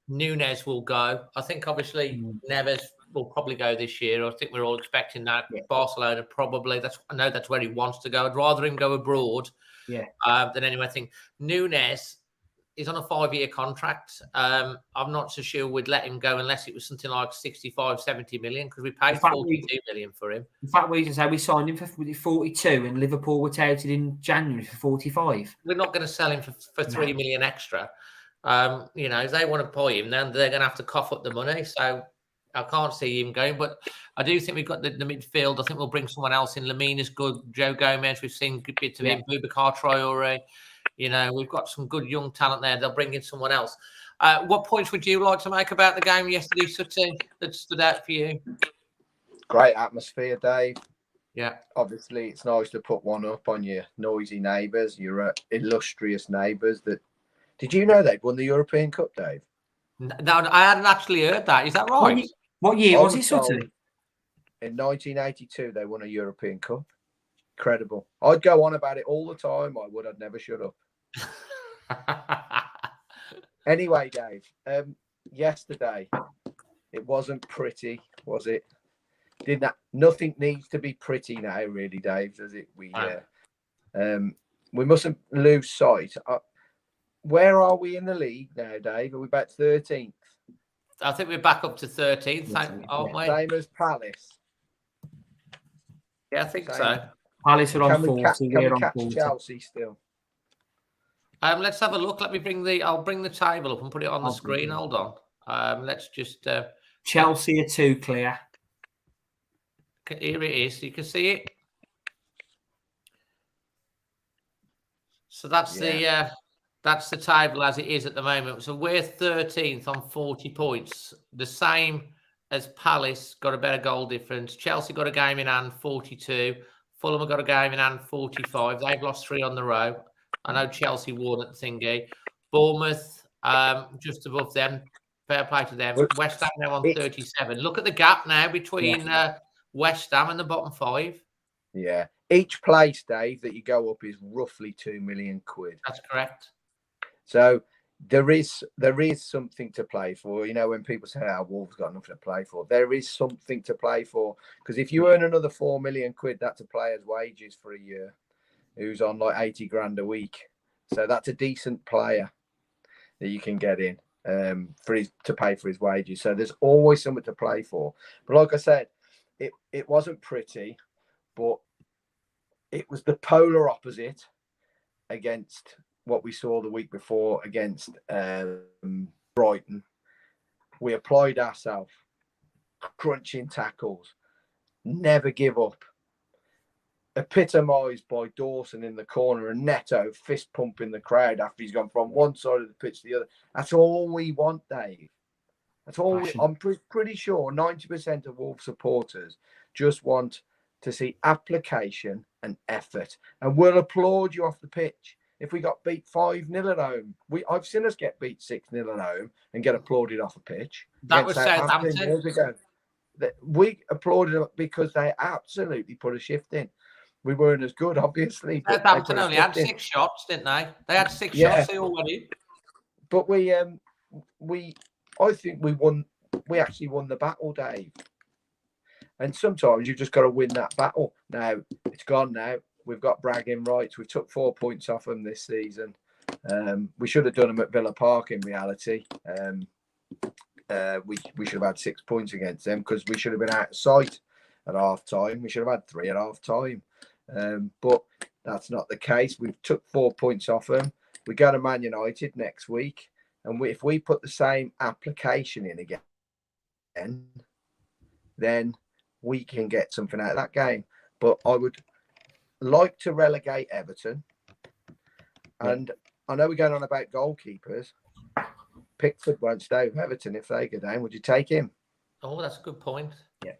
Núñez will go. I think obviously Neves will probably go this year. I think we're all expecting that. Barcelona probably. I know that's where he wants to go. I'd rather him go abroad than anywhere. I think Núñez is on a 5-year contract. I'm not so sure we'd let him go unless it was something like 65, 70 million because we paid 42 million for him. In fact, we can say we signed him for 42 and Liverpool were touted in January for 45. We're not going to sell him for 3 million extra. If they want to buy him, then they're going to have to cough up the money. So I can't see him going. But I do think we've got the midfield. I think we'll bring someone else in. Lamina's good. Joe Gomez, we've seen good bits of him. Boubacar Traore. We've got some good young talent there. They'll bring in someone else. What points would you like to make about the game yesterday, Sutton, that stood out for you? Great atmosphere, Dave. Yeah. Obviously, it's nice to put one up on your noisy neighbours, your illustrious neighbours. Did you know they'd won the European Cup, Dave? No, I hadn't actually heard that. Is that right? What year was it, Sutton? In 1982, they won a European Cup. Incredible. I'd go on about it all the time. I'd never shut up. Anyway, Dave, yesterday, it wasn't pretty, was it? Nothing needs to be pretty now, really, Dave, does it? We mustn't lose sight. Where are we in the league now, Dave? Are we back 13th? I think we're back up to 13th, aren't we? Same as Palace. Yeah, I think so. Palace are on 40. Can we catch Chelsea still? Let's have a look. I'll bring the table up and put it on the screen. Hold on. Let's just. Chelsea are 2 clear. Here it is. You can see it. So that's the table as it is at the moment. So we're 13th on 40 points. The same as Palace, got a better goal difference. Chelsea got a game in hand, 42. Fulham have got a game in hand, 45. They've lost 3 on the row. I know Chelsea won at the thingy. Bournemouth, just above them. Fair play to them. West Ham now on 37. Look at the gap now between West Ham and the bottom 5. Yeah. Each place, Dave, that you go up is roughly 2 million quid. That's correct. So there is something to play for. When people say, Wolves got nothing to play for, there is something to play for. Because if you earn another 4 million quid, that's a player's wages for a year who's on like 80 grand a week. So that's a decent player that you can get in to pay for his wages. So there's always something to play for. But like I said, it wasn't pretty, but it was the polar opposite against what we saw the week before against Brighton. We applied ourselves, crunching tackles, never give up. Epitomised by Dawson in the corner and Neto fist pumping the crowd after he's gone from one side of the pitch to the other. That's all we want, Dave. That's all. I'm pretty sure 90% of Wolves supporters just want to see application and effort, and we'll applaud you off the pitch. If we got beat 5-0 at home, I've seen us get beat 6-0 at home and get applauded off a pitch. That was Southampton years ago. We applauded them because they absolutely put a shift in. We weren't as good, obviously. Southampton only had 6 shots, didn't they? They had 6 shots already. But I think we won. We actually won the battle, Dave. And sometimes you've just got to win that battle. Now it's gone. Now we've got bragging rights. We've took 4 points off them this season. We should have done them at Villa Park. In reality, we should have had 6 points against them because we should have been out of sight at half time. We should have had 3 at half time. But that's not the case. We've took 4 points off them. We go to Man United next week, and if we put the same application in again, then we can get something out of that game. But I would like to relegate Everton, and I know we're going on about goalkeepers. Pickford won't stay with Everton if they go down. Would you take him? Oh, that's a good point. Yeah,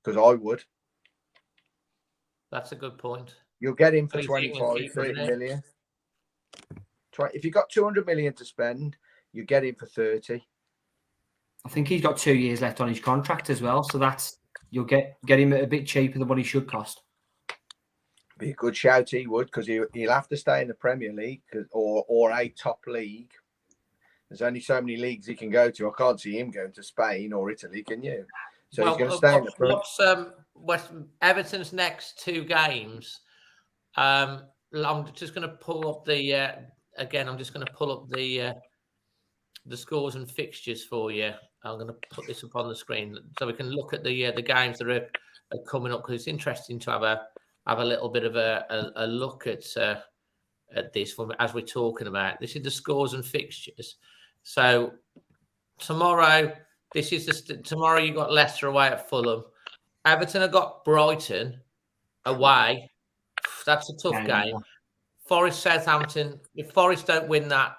because I would. That's a good point. You'll get him for 25, 30 million. If you've got 200 million to spend, you get him for 30. I think he's got 2 years left on his contract as well, so you'll get him a bit cheaper than what he should cost. Be a good shout, he would, because he'll have to stay in the Premier League or a top league. There's only so many leagues he can go to. I can't see him going to Spain or Italy, can you? So he's going to stay in the Premier League. Everton's next 2 games? I'm just going to pull up the the scores and fixtures for you. I'm going to put this up on the screen so we can look at the games that are coming up, because it's interesting to have a little bit of a look at this as we're talking about. This is the scores and fixtures. So tomorrow, tomorrow you got Leicester away at Fulham. Everton have got Brighton away. That's a tough game. Forest, Southampton. If Forest don't win that,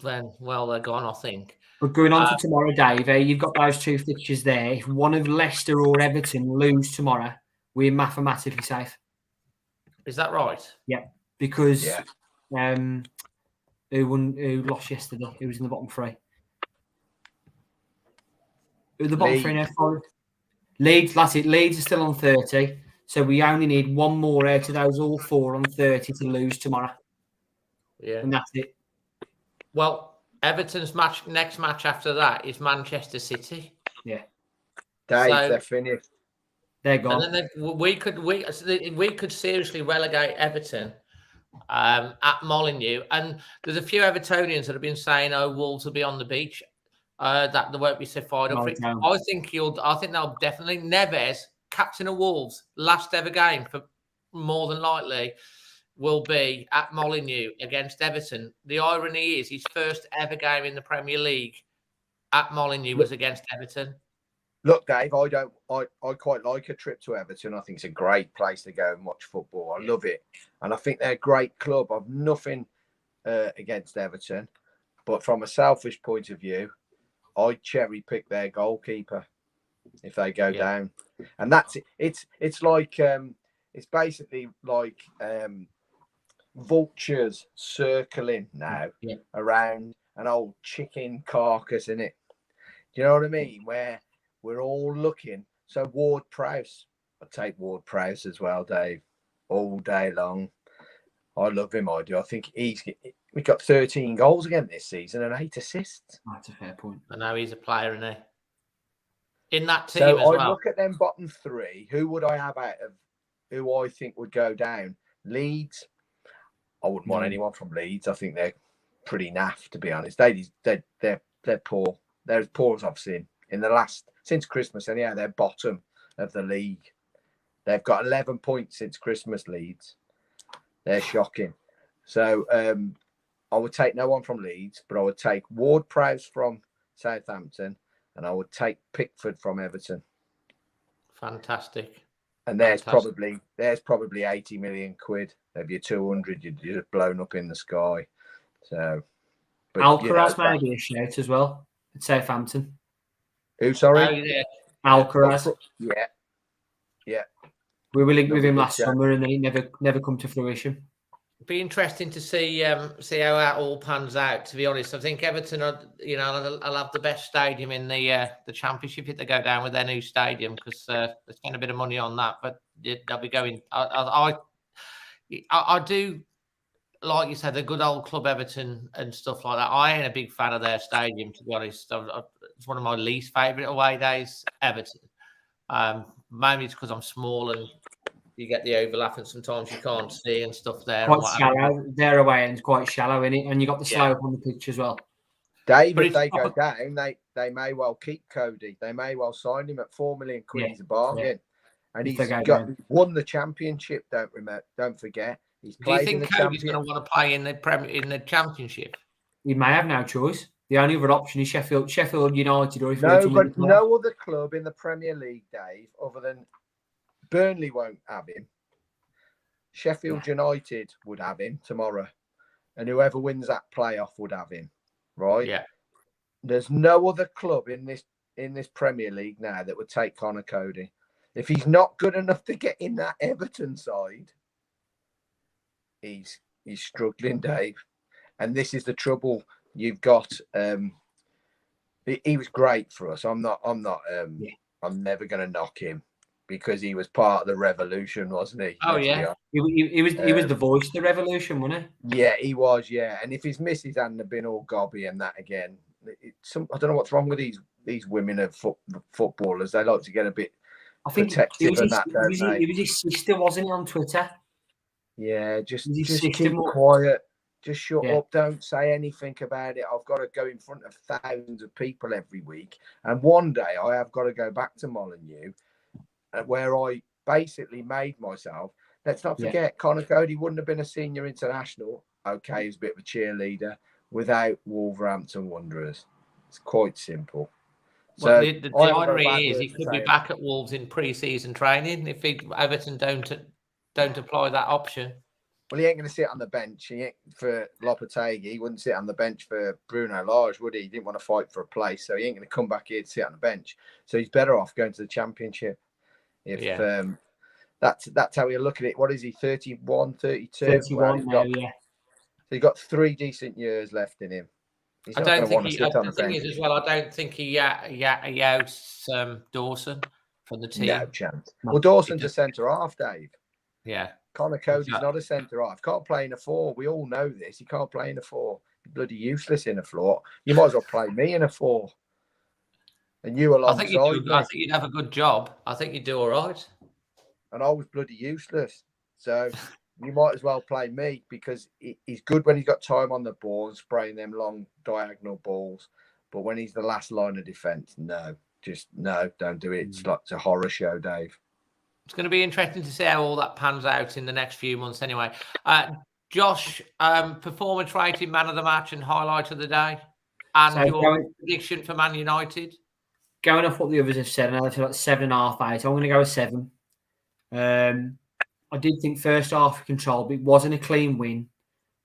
then they're gone, I think. But going on to tomorrow, Dave, you've got those 2 fixtures there. If one of Leicester or Everton lose tomorrow, we're mathematically safe. Is that right? Yeah, because who lost yesterday? Who was in the bottom 3? Who the bottom 3 now? Leeds, that's it. Leeds are still on 30. So we only need one more out of those all 4 on 30 to lose tomorrow. Yeah. And that's it. Well, Everton's next match after that is Manchester City. Yeah. Dave, they're finished. They're gone. And then we could seriously relegate Everton at Molineux. And there's a few Evertonians that have been saying, Wolves will be on the beach. That they won't be so fired up for it. I think they'll definitely. Neves, captain of Wolves, last ever game for more than likely will be at Molineux against Everton. The irony is his first ever game in the Premier League at Molineux was against Everton. Look, Dave, I quite like a trip to Everton. I think it's a great place to go and watch football. I love it. And I think they're a great club. I've nothing against Everton. But from a selfish point of view, I cherry pick their goalkeeper if they go down. And that's it. It's like it's basically like vultures circling now around an old chicken carcass, in it. Do you know what I mean? Where we're all looking. So Ward-Prowse, I'd take Ward-Prowse as well, Dave, all day long. I love him, I do. I think we got 13 goals again this season and 8 assists. That's a fair point. I know he's a player, isn't he? In that team so as well. I look at them bottom 3. Who would I have out of who I think would go down? Leeds. I wouldn't want anyone from Leeds. I think they're pretty naff, to be honest. They're poor. They're as poor as I've seen in the last since Christmas. Anyhow, they're bottom of the league. They've got 11 points since Christmas. Leeds. They're shocking. So I would take no one from Leeds, but I would take Ward-Prowse from Southampton, and I would take Pickford from Everton. Fantastic. And there's probably 80 million quid. Of your 200, you're just blown up in the sky. So, but, Alcaraz may be a shout as well at Southampton. Who? Sorry, Oh, yeah. Alcaraz. Yeah. We were linked with him last summer, and then he never come to fruition. Be interesting to see how that all pans out. To be honest, I think Everton are, I'll have the best stadium in the Championship if they go down with their new stadium, because they spend a bit of money on that. But they'll be going. I do, like you said, the good old club Everton and stuff like that. I ain't a big fan of their stadium, to be honest. It's one of my least favourite away days, Everton. Maybe it's because I'm small and you get the overlap, and sometimes you can't see and stuff there. Quite shallow. Their away end's quite shallow, isn't it? And you got the slope on the pitch as well. Dave, if they go down, they may well keep Cody. They may well sign him at £4 million quid. He's a bargain, and he's won the Championship. Don't forget. He's Do you think Cody's going to want to play in the Championship? He may have no choice. The only other option is Sheffield United, or if no other club in the Premier League, Dave, other than Burnley won't have him. Sheffield United would have him tomorrow, and whoever wins that playoff would have him. Right? Yeah. There's no other club in this Premier League now that would take Connor Cody. If he's not good enough to get in that Everton side, he's struggling, Dave. And this is the trouble. You've got. He was great for us. I'm never going to knock him, because he was part of the revolution, wasn't he? Oh, yeah. He was the voice of the revolution, wasn't he? Yeah, he was, yeah. And if his missus hadn't have been all gobby and that again, I don't know what's wrong with these women of footballers. They like to get a bit protective and that, don't they? It was his sister, wasn't he, on Twitter? Yeah, just keep quiet. Just shut up. Don't say anything about it. I've got to go in front of thousands of people every week. And one day I have got to go back to Molineux, where I basically made myself. Let's not forget, Connor Cody wouldn't have been a senior international. Okay, he's a bit of a cheerleader without Wolverhampton Wanderers. It's quite simple. Well, so the theory is he could be back at Wolves in pre-season training if Everton don't apply that option. Well, he ain't going to sit on the bench. He ain't for Lopetegui. He wouldn't sit on the bench for Bruno Lage, would he? He didn't want to fight for a place, so he ain't going to come back here to sit on the bench. So he's better off going to the Championship. That's how we look at it. What is he, 31, 32? 31 now, So he's got 3 decent years left in him. He's not going to want to sit on the bench. As well, I don't think he outs Dawson from the team. No chance. Well, Dawson's a centre-half, Dave. Yeah. Connor Cody's not a centre-half. Can't play in a 4. We all know this. He can't play in a 4. He's bloody useless in a 4. You might as well play me in a 4. And you alongside me. I think you'd have a good job. I think you'd do all right. And I was bloody useless. So you might as well play me, because he's good when he's got time on the ball and spraying them long diagonal balls. But when he's the last line of defence, don't do it. It's like a horror show, Dave. It's going to be interesting to see how all that pans out in the next few months anyway. Josh, performance rating, man of the match and highlight of the day. And your prediction for Man United? Going off what the others have said, I know they're like 7.5, 8. I'm going to go with 7. I did think first half control, but it wasn't a clean win.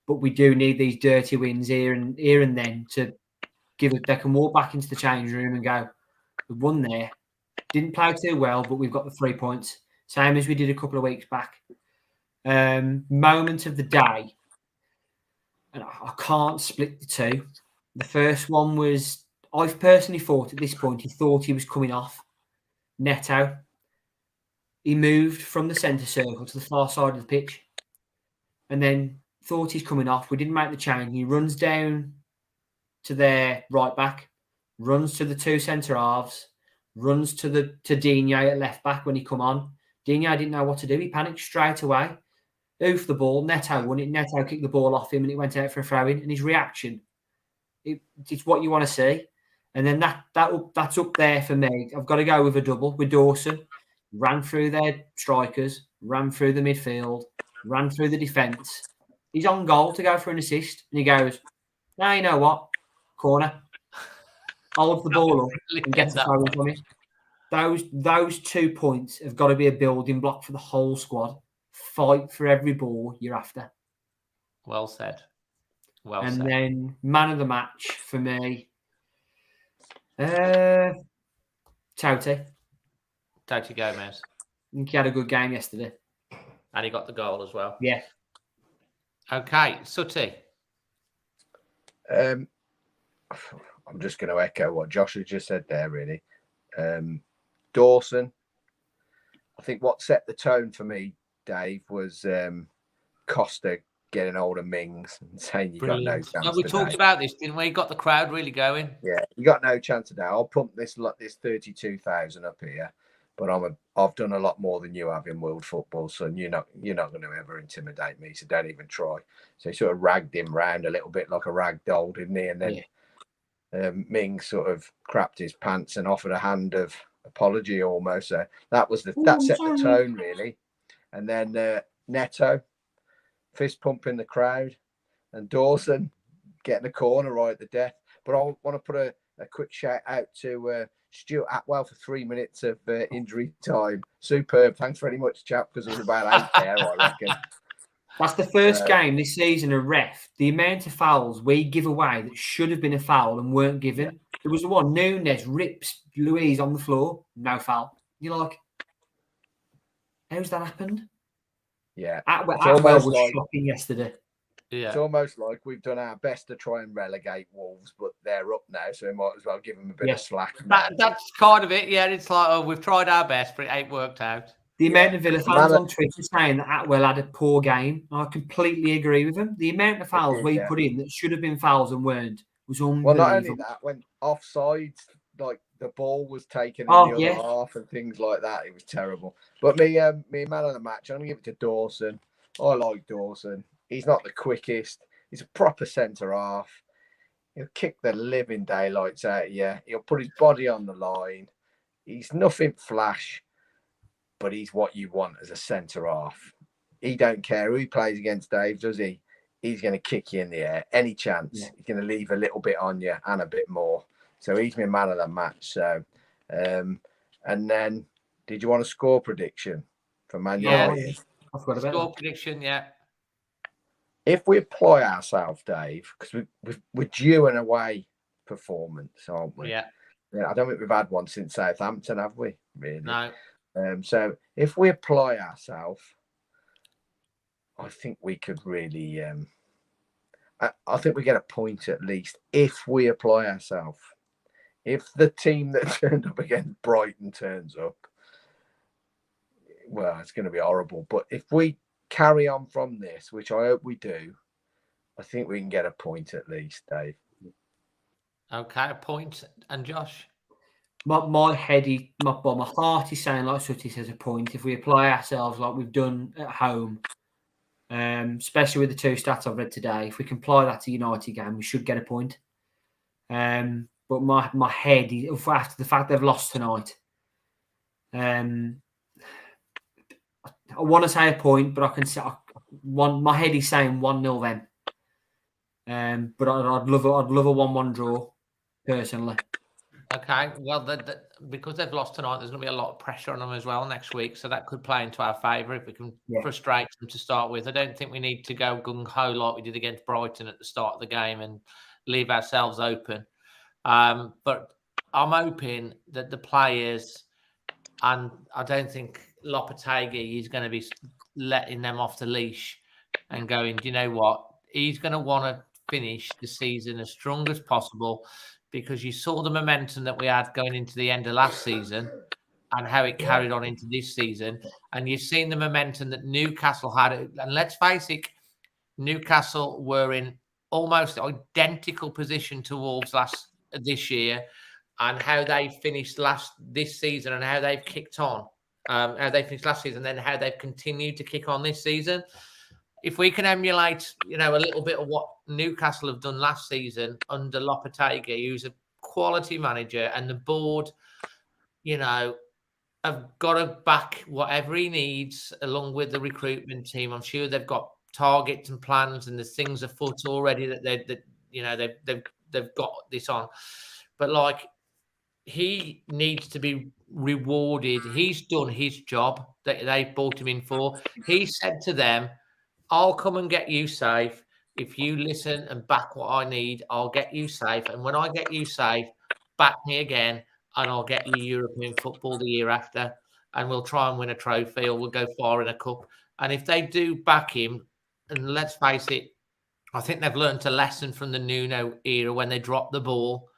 But we do need these dirty wins here and then to give it. They can walk back into the change room and go, we've won there. Didn't play too well, but we've got the 3 points. Same as we did a couple of weeks back. Moment of the day. And I can't split the two. The first one was, I've personally thought at this point, he thought he was coming off. Neto. He moved from the centre circle to the far side of the pitch. And then thought he's coming off. We didn't make the change. He runs down to their right back. Runs to the 2 centre halves. Runs to Dino at left back when he come on. Dino didn't know what to do. He panicked straight away. Oofed the ball. Neto won it. Neto kicked the ball off him and it went out for a throw-in. And his reaction, it's what you want to see. And then that's up there for me. I've got to go with a double with Dawson. Ran through their strikers, ran through the midfield, ran through the defence, He's on goal to go for an assist, and he goes, "Now you know what? Corner, holds the ball up and gets a throw in from it." Those 2 points have got to be a building block for the whole squad. Fight for every ball you're after. Well said. Well and said. then man of the match for me, Toti. Toti Gomez. I think he had a good game yesterday. And he got the goal as well. Yeah. Okay, Sutty. I'm just going to echo what Josh has just said there, really. Dawson. I think what set the tone for me, Dave, was Costa getting hold of Mings and saying you got no chance. We talked about this, didn't we? Got the crowd really going. Yeah, you got no chance today. I'll pump this 32,000 up here, but I've done a lot more than you have in world football, so you're not going to ever intimidate me. So don't even try. So he sort of ragged him round a little bit like a rag doll, didn't he? And then Mings sort of crapped his pants and offered a hand of apology almost. So that set the tone really. And then Neto fist pumping the crowd, and Dawson getting a corner right at the death. But I want to put a quick shout out to Stuart Atwell for 3 minutes of injury time. Superb. Thanks very much, chap, because there was about 8 there, I reckon. That's the first game this season a ref. The amount of fouls we give away that should have been a foul and weren't given. There was the one, Nunes rips Louise on the floor, no foul. You're like, how's that happened? Yeah. Atwell was shocking yesterday. Yeah. It's almost like we've done our best to try and relegate Wolves, but they're up now, so we might as well give them a bit of slack. That's kind of it. Yeah, it's like, we've tried our best, but it ain't worked out. The amount of Villa fans on Twitter saying that Atwell had a poor game, I completely agree with them. The amount of fouls we put in that should have been fouls and weren't was unbelievable. Well, not only that, when offsides, like the ball was taken in the other half and things like that, it was terrible. But me man of the match, I'm going to give it to Dawson. I like Dawson. He's not the quickest. He's a proper centre half. He'll kick the living daylights out of you. He'll put his body on the line. He's nothing flash, but he's what you want as a centre half. He don't care who he plays against, Dave, does he? He's going to kick you in the air. Any chance. Yeah. He's going to leave a little bit on you and a bit more. So he's my man of the match. So, and then, did you want a score prediction for Man United? Yeah, score prediction, yeah. If we apply ourselves, Dave, because we're due an away performance, aren't we? Yeah. I don't think we've had one since Southampton, have we? Really? No. So if we apply ourselves, I think we could really. I think we get a point at least if we apply ourselves. If the team that turned up against Brighton turns up, well, it's going to be horrible. But if we carry on from this, which I hope we do, I think we can get a point at least, Dave. Okay, a point. And Josh? My heart is saying, like Sutty says, a point. If we apply ourselves like we've done at home, especially with the 2 stats I've read today, if we can apply that to United game, we should get a point. But my head, after the fact they've lost tonight, I want to say a point, but I can say my head is saying 1-0 then. But I'd love a 1-1 draw personally. Okay, well, because they've lost tonight, there's going to be a lot of pressure on them as well next week, so that could play into our favour if we can frustrate them to start with. I don't think we need to go gung-ho like we did against Brighton at the start of the game and leave ourselves open. But I'm hoping that the players, and I don't think Lopetegui is going to be letting them off the leash and going, do you know what? He's going to want to finish the season as strong as possible, because you saw the momentum that we had going into the end of last season and how it carried on into this season. And you've seen the momentum that Newcastle had. And let's face it, Newcastle were in almost identical position to Wolves this year, and how they finished this season and how they've kicked on. How they finished last season, then how they've continued to kick on this season. If we can emulate, a little bit of what Newcastle have done last season under Lopetegui, who's a quality manager, and the board, have got to back whatever he needs along with the recruitment team. I'm sure they've got targets and plans, and there's things afoot already that they've got this on. But like, he needs to be rewarded. He's done his job that they brought him in for. He said to them, I'll come and get you safe. If you listen and back what I need, I'll get you safe. And when I get you safe, back me again, and I'll get you European football the year after. And we'll try and win a trophy, or we'll go far in a cup. And if they do back him, and let's face it, I think they've learned a lesson from the Nuno era when they dropped the ball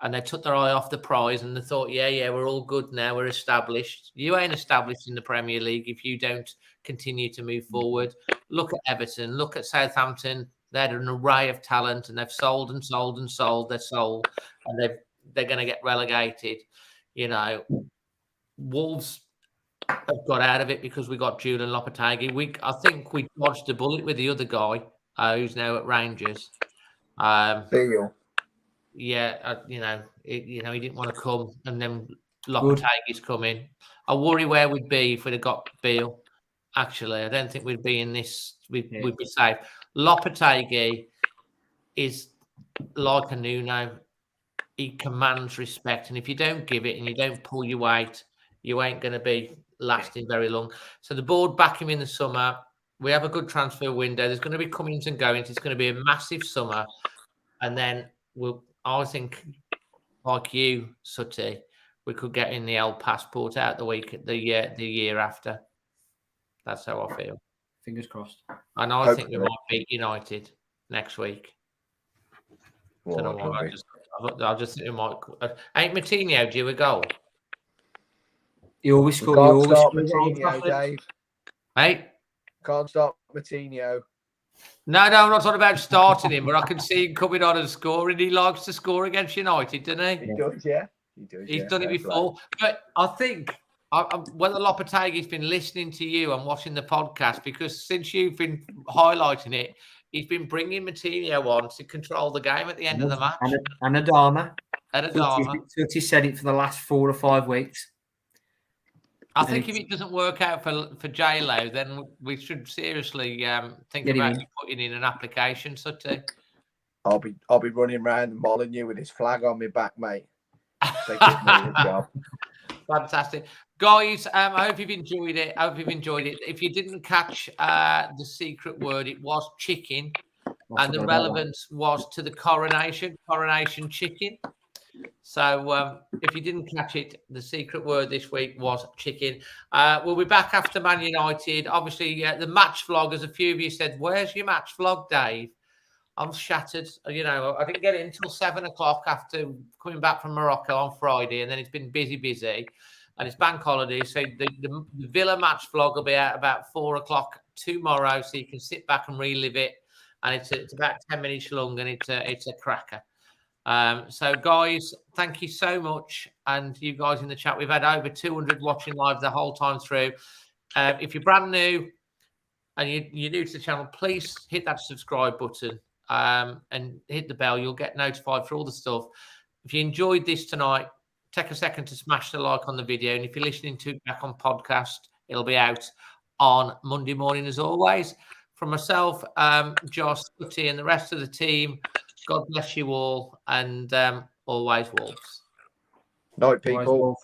and they took their eye off the prize and they thought, yeah, we're all good now. We're established. You ain't established in the Premier League if you don't continue to move forward. Look at Everton. Look at Southampton. They're an array of talent, and they've sold and sold and sold their soul, and they're going to get relegated. You know, Wolves have got out of it because we got Julian Lopetegui. I think we dodged a bullet with the other guy who's now at Rangers. Beale. Yeah, he didn't want to come, and then Lopetegui's coming. I worry where we'd be if we'd have got Beale. Actually, I don't think we'd be in this. We'd be safe. Lopetegui is like a Nuno. He commands respect, and if you don't give it and you don't pull your weight, you ain't going to be lasting very long. So the board back him in the summer. We have a good transfer window. There's going to be comings and goings. It's going to be a massive summer, and then I think, like you, Sutty, we could get in the El Passport out the year after. That's how I feel. Fingers crossed. And I think we might beat United next week. I just think we might. Ain't Moutinho due a goal? He always scores. Can't stop Moutinho, Dave. Hey? Can't stop Moutinho. No, I'm not talking about starting him, but I can see him coming on and scoring. He likes to score against United, doesn't he? He does, yeah. He's done it before. But I think whether Lopetegui's been listening to you and watching the podcast, because since you've been highlighting it, he's been bringing Moutinho on to control the game at the end of the match. And Adama. He said it for the last 4 or 5 weeks. I think if it doesn't work out for J-Lo, then we should seriously think about putting in an application. I'll be running around Molyneux with his flag on my back, mate. They give me the job. Fantastic. Guys, I hope you've enjoyed it. If you didn't catch the secret word, it was chicken. And the relevance was to the coronation chicken. So if you didn't catch it, the secret word this week was chicken. We'll be back after Man United. Obviously, the match vlog, as a few of you said, where's your match vlog, Dave? I'm shattered. I didn't get it until 7 o'clock after coming back from Morocco on Friday, and then it's been busy, and it's bank holiday. So the Villa match vlog will be out about 4 o'clock tomorrow, so you can sit back and relive it. And it's about 10 minutes long, and it's a cracker. So guys, thank you so much, and you guys in the chat. We've had over 200 watching live the whole time through. If you're brand new and you're new to the channel, please hit that subscribe button and hit the bell. You'll get notified for all the stuff. If you enjoyed this tonight, take a second to smash the like on the video, and if you're listening to it back on podcast, it'll be out on Monday morning as always. From myself, Josh, Sutty, and the rest of the team, God bless you all, and always Wolves. Night, people.